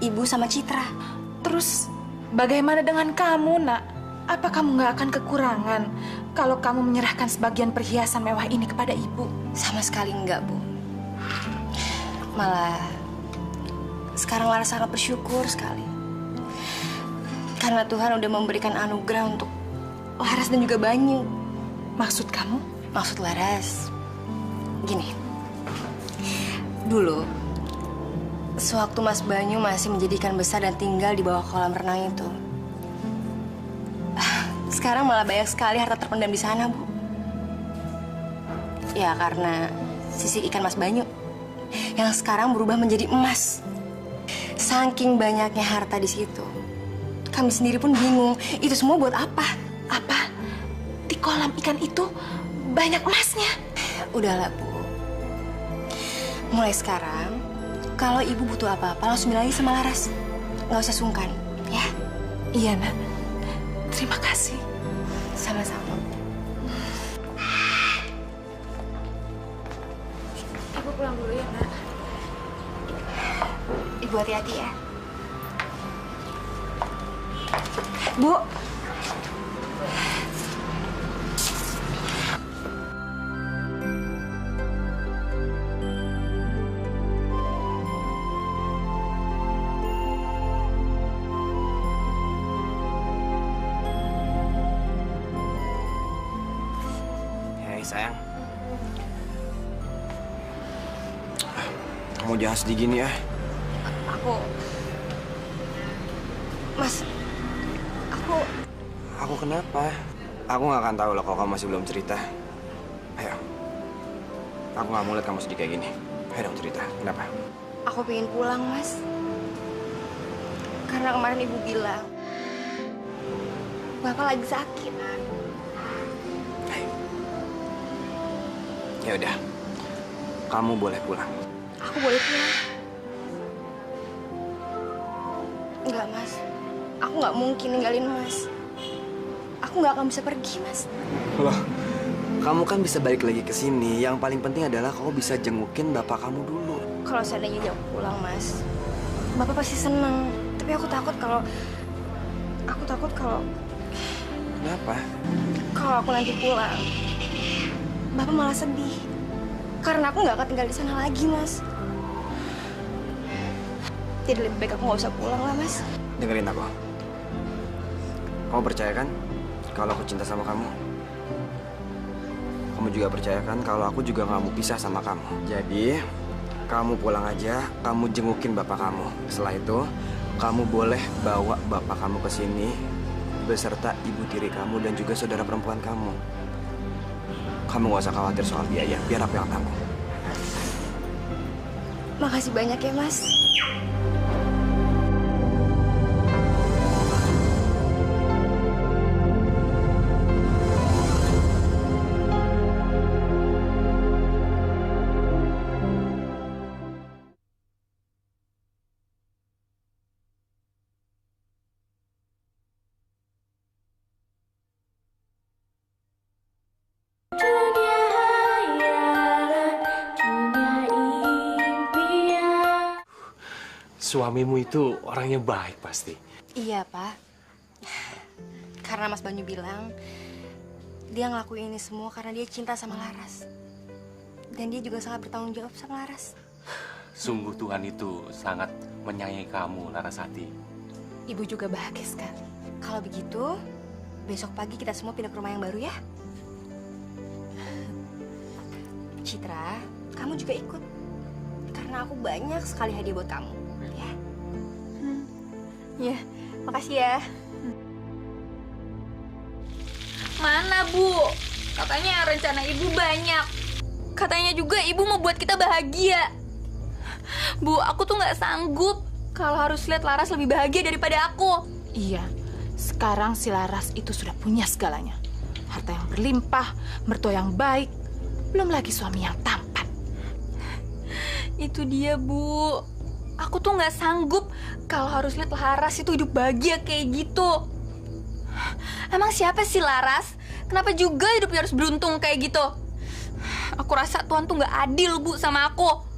N: Ibu sama Citra.
E: Terus bagaimana dengan kamu, Nak? Apa kamu nggak akan kekurangan kalau kamu menyerahkan sebagian perhiasan mewah ini kepada Ibu?
N: Sama sekali enggak, Bu. Malah sekarang Laras sangat bersyukur sekali. Karena Tuhan udah memberikan anugerah untuk Laras dan juga Banyu.
E: Maksud kamu?
N: Maksud Laras, gini. Dulu, sewaktu Mas Banyu masih menjadi ikan besar dan tinggal di bawah kolam renang itu, sekarang malah banyak sekali harta terpendam di sana, Bu. Ya, karena sisik ikan Mas Banyu yang sekarang berubah menjadi emas. Saking banyaknya harta di situ, kami sendiri pun bingung, itu semua buat apa?
E: Apa? Di kolam ikan itu banyak emasnya?
N: Udahlah, Bu. Mulai sekarang, kalau Ibu butuh apa-apa, langsung bilang lagi sama Laras. Nggak usah sungkan, ya?
E: Iya, Nak. Terima kasih.
N: Sama-sama. Ibu pulang dulu ya, Nak. Ibu hati-hati ya. Bu.
I: Sayang, kamu jangan sedih gini ya.
N: Mas,
I: Aku kenapa? Aku nggak akan tahu loh kalau kamu masih belum cerita. Ayo, aku nggak mau lihat kamu sedih kayak gini. Ayo dong cerita, kenapa?
N: aku pengen pulang, Mas. Karena kemarin Ibu bilang Bapak lagi sakit.
I: Ya udah, kamu boleh pulang.
N: Aku boleh pulang? Enggak, Mas. Aku nggak mungkin ninggalin Mas. Aku nggak akan bisa pergi, Mas.
I: Loh, kamu kan bisa balik lagi ke sini. Yang paling penting adalah kamu bisa jengukin bapak kamu dulu.
N: Kalau seandainya aku pulang, Mas, Bapak pasti seneng. Tapi aku takut kalau...
I: Kenapa?
N: Kalau aku nanti pulang, Bapak malah sedih. Karena aku nggak akan tinggal di sana lagi, Mas. Jadi lebih baik aku nggak usah pulang lah, Mas.
I: Dengerin aku. Kamu percaya kan kalau aku cinta sama kamu? Kamu juga percaya kan kalau aku juga nggak mau pisah sama kamu? Jadi, kamu pulang aja, kamu jengukin bapak kamu. Setelah itu, kamu boleh bawa bapak kamu ke sini beserta ibu tiri kamu dan juga saudara perempuan kamu. Kamu gak usah khawatir soal biaya, biar aku yang tanggung.
N: Makasih banyak ya, Mas.
M: suamimu itu orangnya baik pasti.
N: Iya, Pak. Karena Mas Banyu bilang dia ngelakuin ini semua karena dia cinta sama Laras. Dan dia juga sangat bertanggung jawab sama Laras.
M: Sungguh Tuhan itu sangat menyayangi kamu, Larasati.
E: Ibu juga bahagia sekali.
N: Kalau begitu, besok pagi kita semua pindah ke rumah yang baru ya. Citra, kamu juga ikut. Karena aku banyak sekali hadiah buat kamu. Ya.
C: Ya, makasih ya. Mana, Bu? Katanya rencana Ibu banyak. Katanya juga Ibu mau buat kita bahagia. Bu, aku tuh nggak sanggup kalau harus lihat Laras lebih bahagia daripada aku.
E: Iya, sekarang si Laras itu sudah punya segalanya. Harta yang berlimpah, mertua yang baik, belum lagi suami yang tampan.
C: Itu dia, Bu. Aku tuh nggak sanggup kalau harus lihat Laras itu hidup bahagia kayak gitu. Emang siapa sih Laras? Kenapa juga hidupnya harus beruntung kayak gitu? Aku rasa Tuhan tuh nggak adil, Bu, sama aku.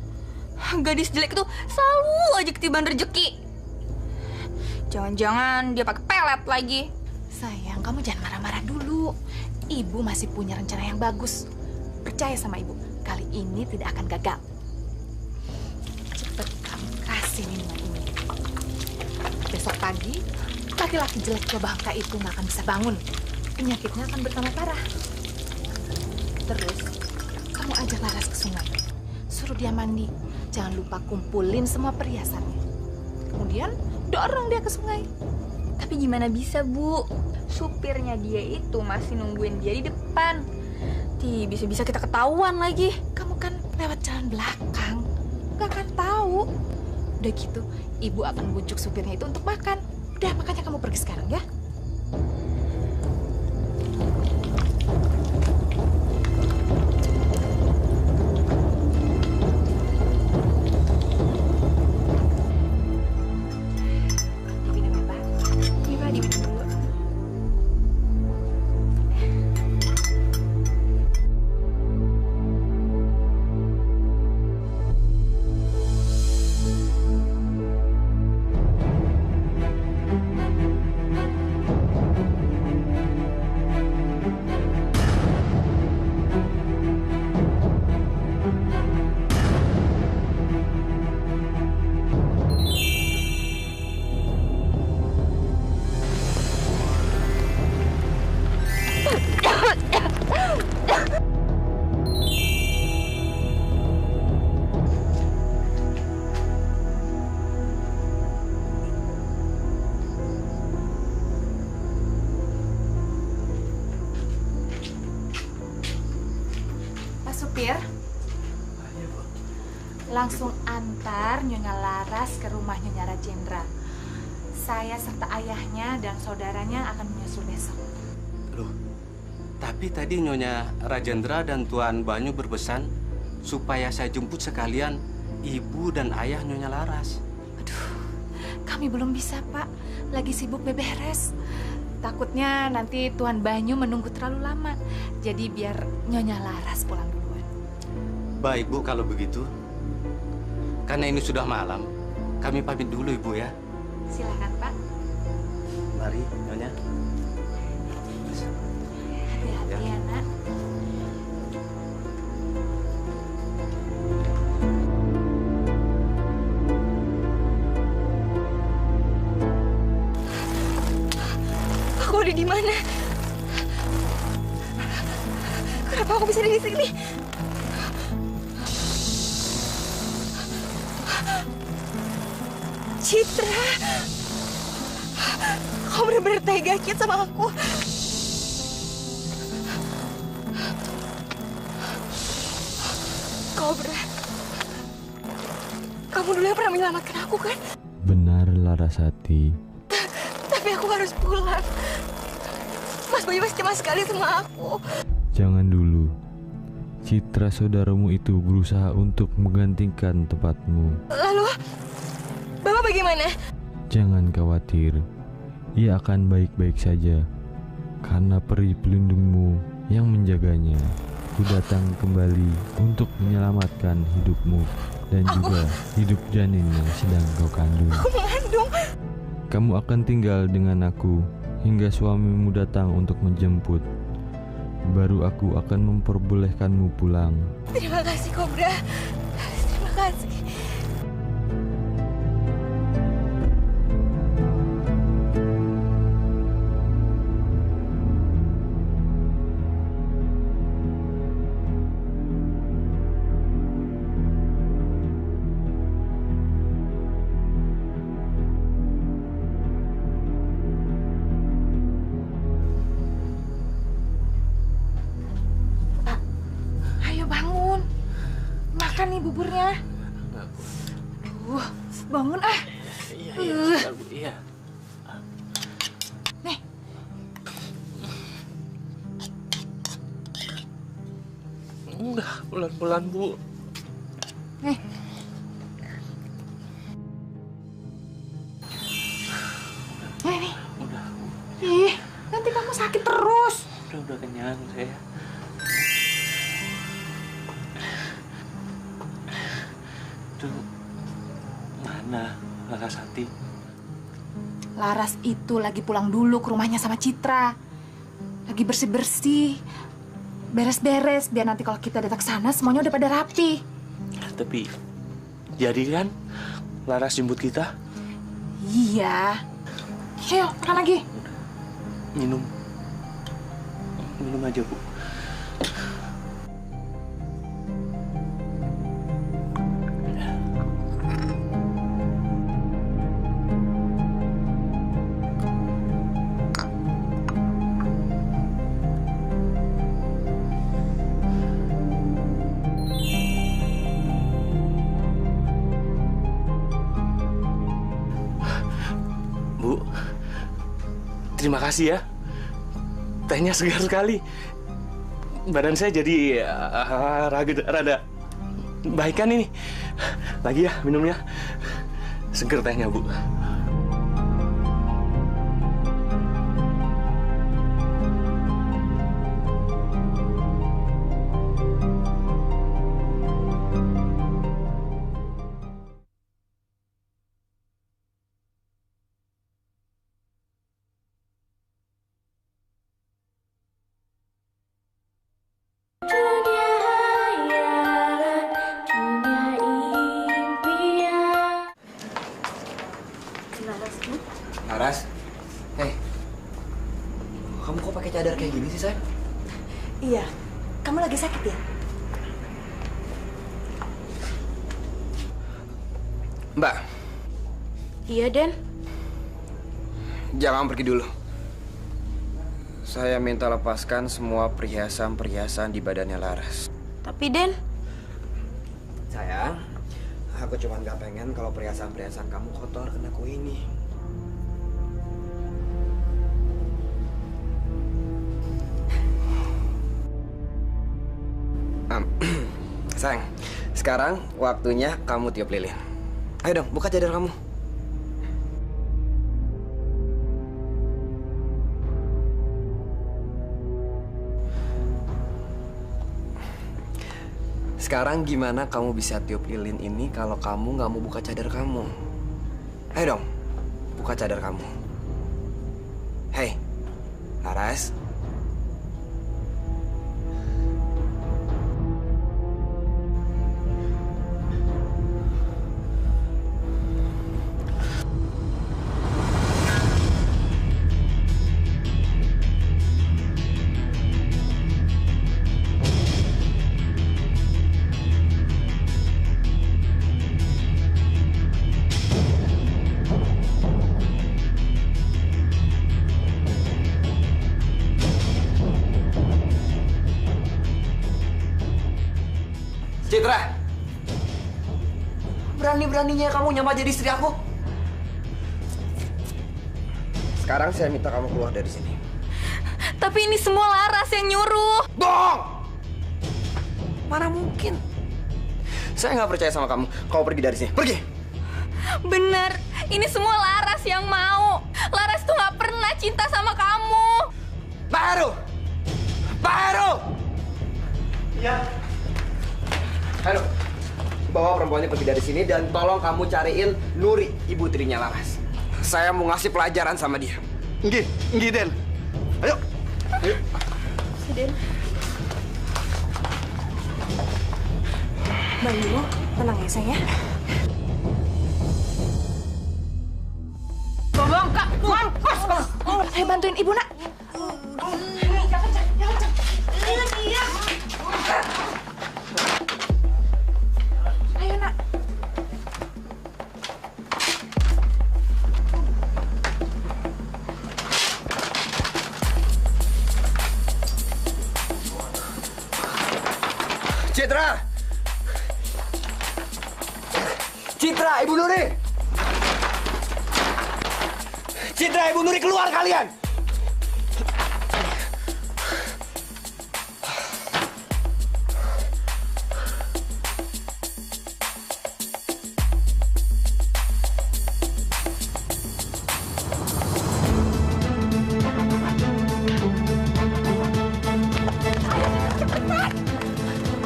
C: Gadis jelek itu selalu aja ketiban rezeki. Jangan-jangan dia pakai pelet lagi.
E: Sayang, kamu jangan marah-marah dulu. Ibu masih punya rencana yang bagus. Percaya sama Ibu, kali ini tidak akan gagal. Cepat kamu kasih minuman ini. Besok pagi, laki-laki jelek coba bangka itu nggak akan bisa bangun. Penyakitnya akan bertambah parah. Terus, kamu ajak Laras ke sungai. Suruh dia mandi. Jangan lupa kumpulin semua perhiasannya. Kemudian, dorong dia ke sungai.
C: Tapi gimana bisa, Bu? Supirnya dia itu masih nungguin dia di depan. Bisa-bisa kita ketahuan lagi.
E: Kamu kan lewat jalan belakang. Gak akan tahu. Udah gitu, Ibu akan bujuk supirnya itu untuk makan. Udah, makanya kamu pergi sekarang ya. Langsung antar Nyonya Laras ke rumah Nyonya Rajendra. Saya serta ayahnya dan saudaranya akan menyusul besok.
O: Loh, tapi tadi Nyonya Rajendra dan Tuan Banyu berpesan supaya saya jemput sekalian ibu dan ayah Nyonya Laras.
E: Aduh, kami belum bisa, Pak. Lagi sibuk beberes. Takutnya nanti Tuan Banyu menunggu terlalu lama. Jadi biar Nyonya Laras pulang duluan.
O: Baik, Bu, kalau begitu. Karena ini sudah malam, kami pamit dulu, Ibu ya.
E: Silakan, Pak.
O: Mari, Nyonya.
E: Hati-hati ya, Nak.
C: Aku udah di mana? Kenapa aku bisa ada di sini? Citra, kau benar-benar tega Kit sama aku. Cobra, kamu dulu yang pernah menyelamatkan aku kan?
F: Benar, Larasati.
C: Tapi aku harus pulang. Mas Bayu pasti cemas sekali sama aku.
F: Jangan dulu. Citra saudaramu itu berusaha untuk menggantikan tempatmu.
C: Lalu, Bapak bagaimana?
F: Jangan khawatir. Ia akan baik-baik saja. Karena peri pelindungmu yang menjaganya. Ku datang kembali untuk menyelamatkan hidupmu. dan juga hidup janin yang sedang kau kandung.
A: Aku mengandung.
F: Kamu akan tinggal dengan aku hingga suamimu datang untuk menjemput. Baru aku akan memperbolehkanmu pulang.
A: Terima kasih, Kobra. Terima kasih.
E: Makan nih buburnya. Bangun ah.
M: Iya, Bu. Iya.
E: Nih.
M: Udah, pelan-pelan, Bu.
E: Nih. Nih.
M: Udah.
E: Ih, nanti kamu sakit terus.
M: Udah kenyang saya. Tuh, mana Larasati?
E: Laras itu lagi pulang dulu ke rumahnya sama Citra. Lagi bersih-bersih, beres-beres, biar nanti kalau kita datang ke sana semuanya udah pada rapi.
M: Tapi, jadi kan Laras jemput kita?
E: Iya. Ayo, makan lagi.
M: Minum aja, Bu. Bu, terima kasih ya. Tehnya segar sekali. Badan saya jadi rada baikan ini. Lagi ya minumnya. Seger tehnya, Bu.
I: Laras, kamu kok pakai cadar kayak gini sih, sayang?
A: Iya, kamu lagi sakit ya?
I: Mbak.
N: Iya, Den.
I: Jangan pergi dulu. Saya minta lepaskan semua perhiasan-perhiasan di badannya Laras.
N: Tapi, Den.
I: Sayang, aku cuma gak pengen kalau perhiasan-perhiasan kamu kotor kena kue ini. Sayang, sekarang waktunya kamu tiup lilin. Ayo dong, buka cadar kamu. Sekarang gimana kamu bisa tiup lilin ini kalau kamu nggak mau buka cadar kamu? Ayo dong, buka cadar kamu. Hei, Laras. Citra, berani-beraninya kamu nyamar jadi istri aku. Sekarang saya minta kamu keluar dari sini.
C: Tapi ini semua Laras yang nyuruh.
I: Bohong! Mana mungkin? Saya nggak percaya sama kamu. Kamu pergi dari sini. Pergi!
C: Bener, ini semua Laras yang mau. Laras tuh nggak pernah cinta sama kamu.
I: Pak Heru! Pak Heru!
K: Iya.
I: Halo, bawa perempuannya pergi dari sini dan tolong kamu cariin Nuri, ibu tirinya Laras. Saya mau ngasih pelajaran sama dia.
D: Nggih, Den. Ayo. Ayo.
A: Si Den. Bayu, tenang ya sayang.
E: Bobong, Kak. Mampus. Ayo bantuin Ibu, Nak. Jangan kencang. Diam. Ayo, Nak.
I: Citra, Ibu Nuri! Citra, Ibu Nuri, keluar kalian!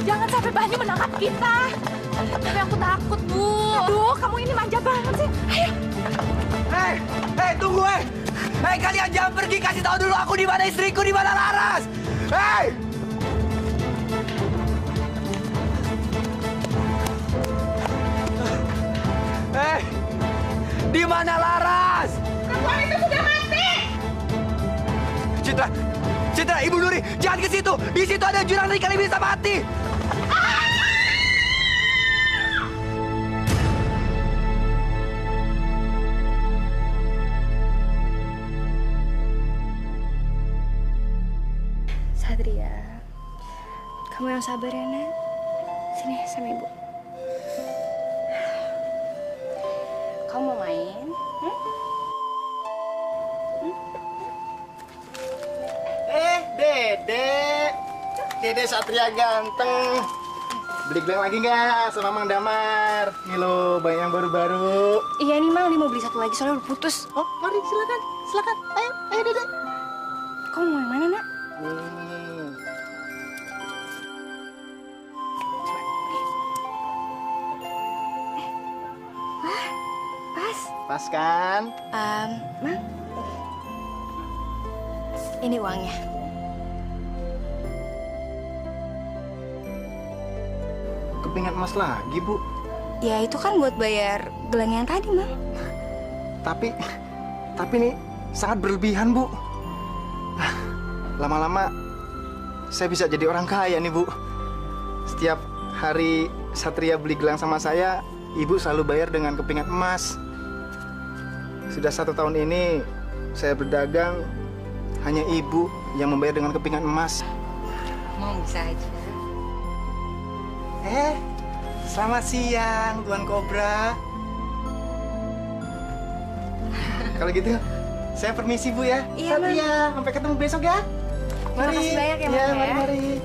E: Jangan sampai Banyu menangkap kita. Tapi aku takut, Bu. Aduh, kamu ini manja banget sih. Ayo.
I: Hei, tunggu, Hei, kalian jangan pergi. Kasih tahu dulu aku di mana istriku, di mana Laras. Hei! Hei, di mana Laras?
E: Perempuan itu sudah mati.
I: Citra, Ibu Nuri, jangan ke situ. Di situ ada jurang dan kalian bisa mati.
N: Satria, kamu yang sabar ya, Nak. Sini sama Ibu. Kamu mau main?
K: Dede Satria ganteng. Beli gelang lagi nggak sama Mang Damar? Nih lo, banyak yang baru-baru.
N: Iya nih, Mang. Dia mau beli satu lagi soalnya udah putus.
K: Oh, mari silakan. Ayo Dede.
N: Kamu mau yang mana, Nak? Wah,
K: pas kan?
N: Mang. Ini uangnya.
K: Kepingat emas lagi, Bu.
N: Ya itu kan buat bayar gelang yang tadi, Mang.
K: Tapi ini sangat berlebihan, Bu. Lama-lama saya bisa jadi orang kaya nih, Bu. Setiap hari Satria beli gelang sama saya, Ibu selalu bayar dengan kepingan emas. Sudah 1 tahun ini saya berdagang, hanya Ibu yang membayar dengan kepingan emas.
N: Mau bisa aja.
K: Selamat siang, Tuan Kobra. Kalau gitu, saya permisi, Bu ya.
N: Iya,
K: Satria, sampai ketemu besok ya. Mari.
N: Terima kasih banyak ya, Mang,
K: ya.
N: ya.
K: Mari.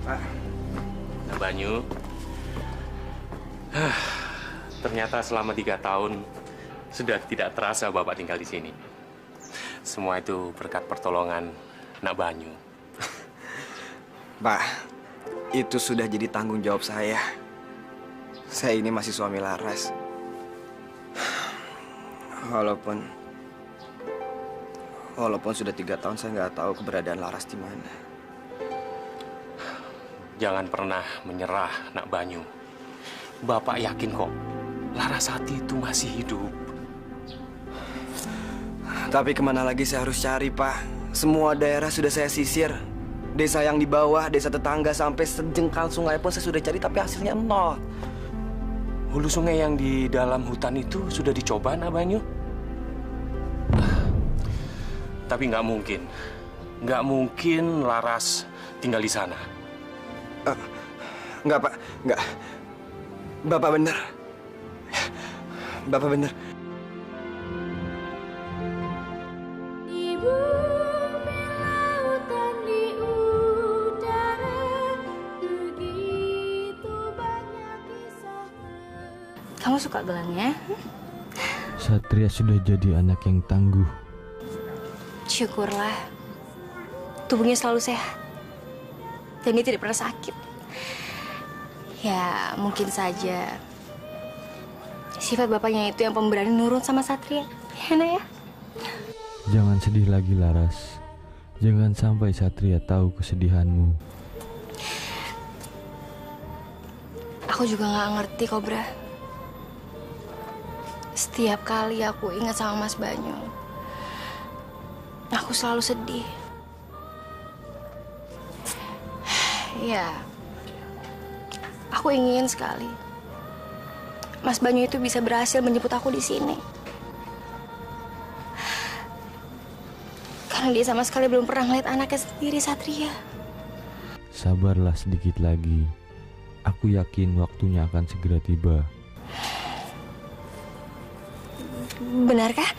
M: Nah, Banyu, ternyata selama 3 tahun sudah tidak terasa Bapak tinggal di sini. Semua itu berkat pertolongan Nak Banyu.
I: Pak, itu sudah jadi tanggung jawab saya. Saya ini masih suami Laras. Walaupun sudah 3 tahun saya nggak tahu keberadaan Laras di mana.
M: Jangan pernah menyerah, Nak Banyu. Bapak yakin kok, Larasati itu masih hidup.
I: Tapi kemana lagi saya harus cari, Pak? Semua daerah sudah saya sisir. Desa yang di bawah, desa tetangga, sampai sejengkal sungai pun saya sudah cari, tapi hasilnya nol.
M: Hulu sungai yang di dalam hutan itu sudah dicoba, Nak Banyu? Tapi nggak mungkin Laras tinggal di sana.
I: Enggak, Pak. Enggak. Bapak benar. Bapak benar.
N: Kamu suka gelangnya?
F: Satria sudah jadi anak yang tangguh.
N: Syukurlah. Tubuhnya selalu sehat. Dan dia tidak pernah sakit. Ya, mungkin saja sifat bapaknya itu yang pemberani nurut sama Satria. Ya, Nak ya?
F: Jangan sedih lagi, Laras. Jangan sampai Satria tahu kesedihanmu.
N: Aku juga nggak ngerti, Kobra. Setiap kali aku ingat sama Mas Banyu, aku selalu sedih. Ya, aku ingin sekali Mas Banyu itu bisa berhasil menjemput aku di sini. Karena dia sama sekali belum pernah ngeliat anaknya sendiri, Satria.
F: Sabarlah sedikit lagi. Aku yakin waktunya akan segera tiba.
N: Benarkah?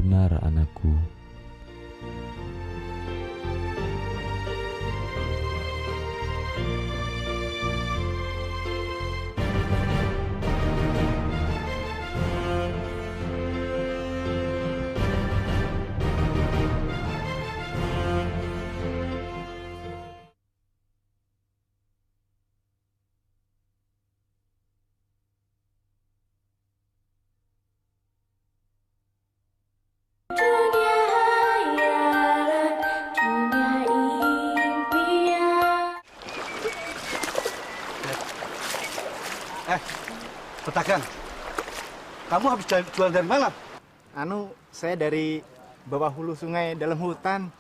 F: Benar, anakku.
D: Pedagang, kamu habis jual dari mana?
K: Saya dari bawah hulu sungai dalam hutan.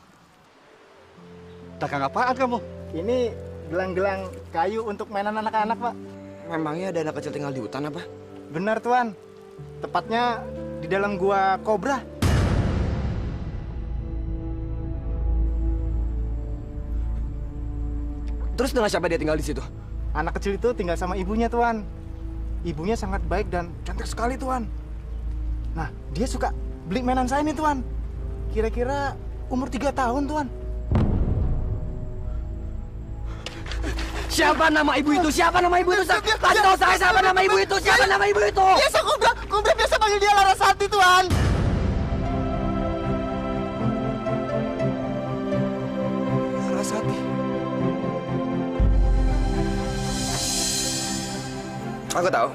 D: Dagang apaan kamu?
K: Ini gelang-gelang kayu untuk mainan anak-anak, Pak.
I: Memangnya ada anak kecil tinggal di hutan apa?
K: Benar, Tuan. Tepatnya di dalam gua kobra.
I: Terus dengan siapa dia tinggal di situ?
K: Anak kecil itu tinggal sama ibunya, Tuan. Ibunya sangat baik dan cantik sekali, Tuan. Nah, dia suka beli mainan saya nih, Tuan. Kira-kira umur 3 tahun, Tuan.
I: Siapa nama ibu itu? Siapa nama ibu itu? Kasih tahu saya siapa nama ibu itu? Siapa nama ibu itu?
K: Biasa Kobra biasa panggil dia Larasati, Tuan.
I: Larasati. Aku tahu.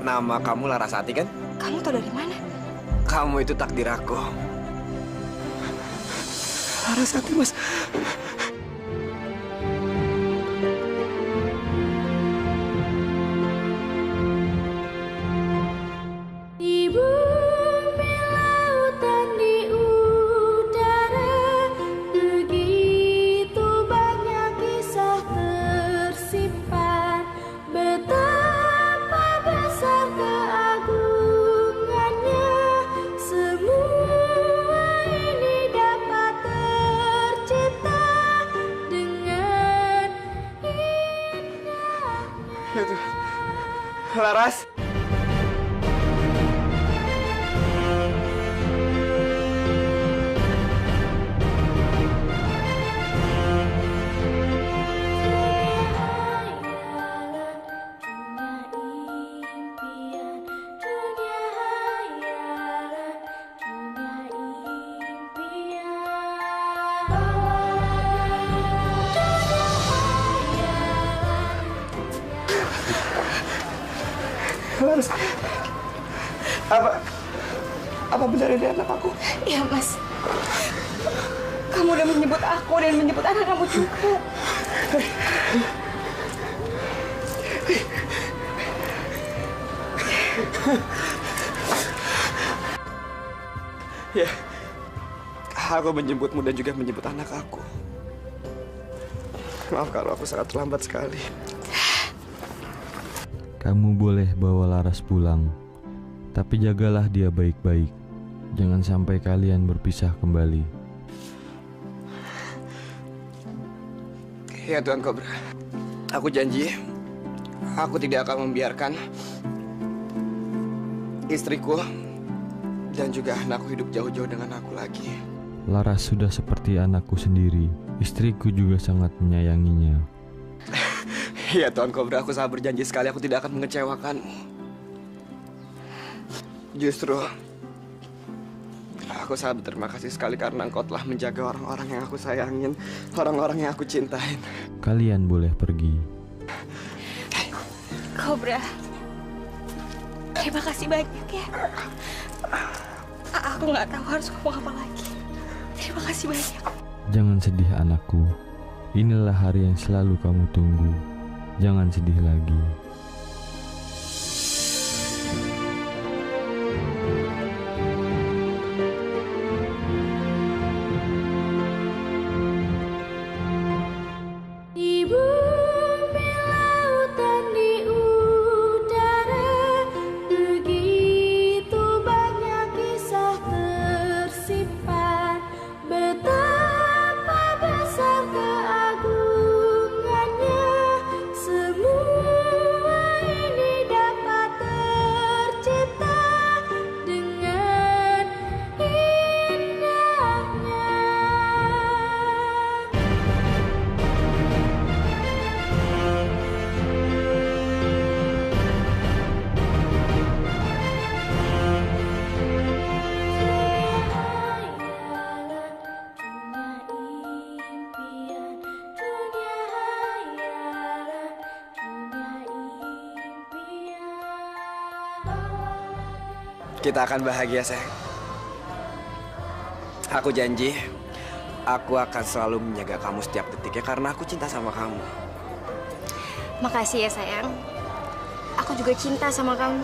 I: Nama kamu Larasati kan?
N: Kamu tahu dari mana?
I: Kamu itu takdir aku. Larasati, Mas.
P: Di bumi, lautan, di udara, begitu banyak kisah tersimpan. Betapa besar keagungannya, semua ini dapat tercipta dengan indahnya.
I: Itu Laras.
K: Laras, apa benar ini anak aku?
N: Iya, Mas. Kamu udah menyebut aku dan menyebut anak kamu juga.
I: Ya, aku menjemputmu dan juga menjemput anak aku. Maaf kalau aku sangat terlambat sekali.
F: Kamu boleh bawa Laras pulang, tapi jagalah dia baik-baik. Jangan sampai kalian berpisah kembali.
I: Ya Tuan Kobra, aku janji, aku tidak akan membiarkan istriku dan juga anakku hidup jauh-jauh dengan aku lagi.
F: Laras sudah seperti anakku sendiri. Istriku juga sangat menyayanginya.
I: Ya Tuan Kobra, aku sangat berjanji sekali aku tidak akan mengecewakanmu. Justru aku sangat berterima kasih sekali karena engkau telah menjaga orang-orang yang aku sayangin, orang-orang yang aku cintain.
F: Kalian boleh pergi.
N: Kobra, terima kasih banyak ya. Aku nggak tahu harus ngomong apa lagi. Terima kasih banyak.
F: Jangan sedih anakku. Inilah hari yang selalu kamu tunggu. Jangan sedih lagi.
P: Di bumi, lautan, di udara, begitu banyak kisah tersimpan. Betapa besar keagungannya, semua ini dapat tercipta dengan indahnya.
I: Kita akan bahagia, sayang. Aku janji, aku akan selalu menjaga kamu setiap detiknya karena aku cinta sama kamu.
N: Makasih ya sayang. Aku juga cinta sama kamu.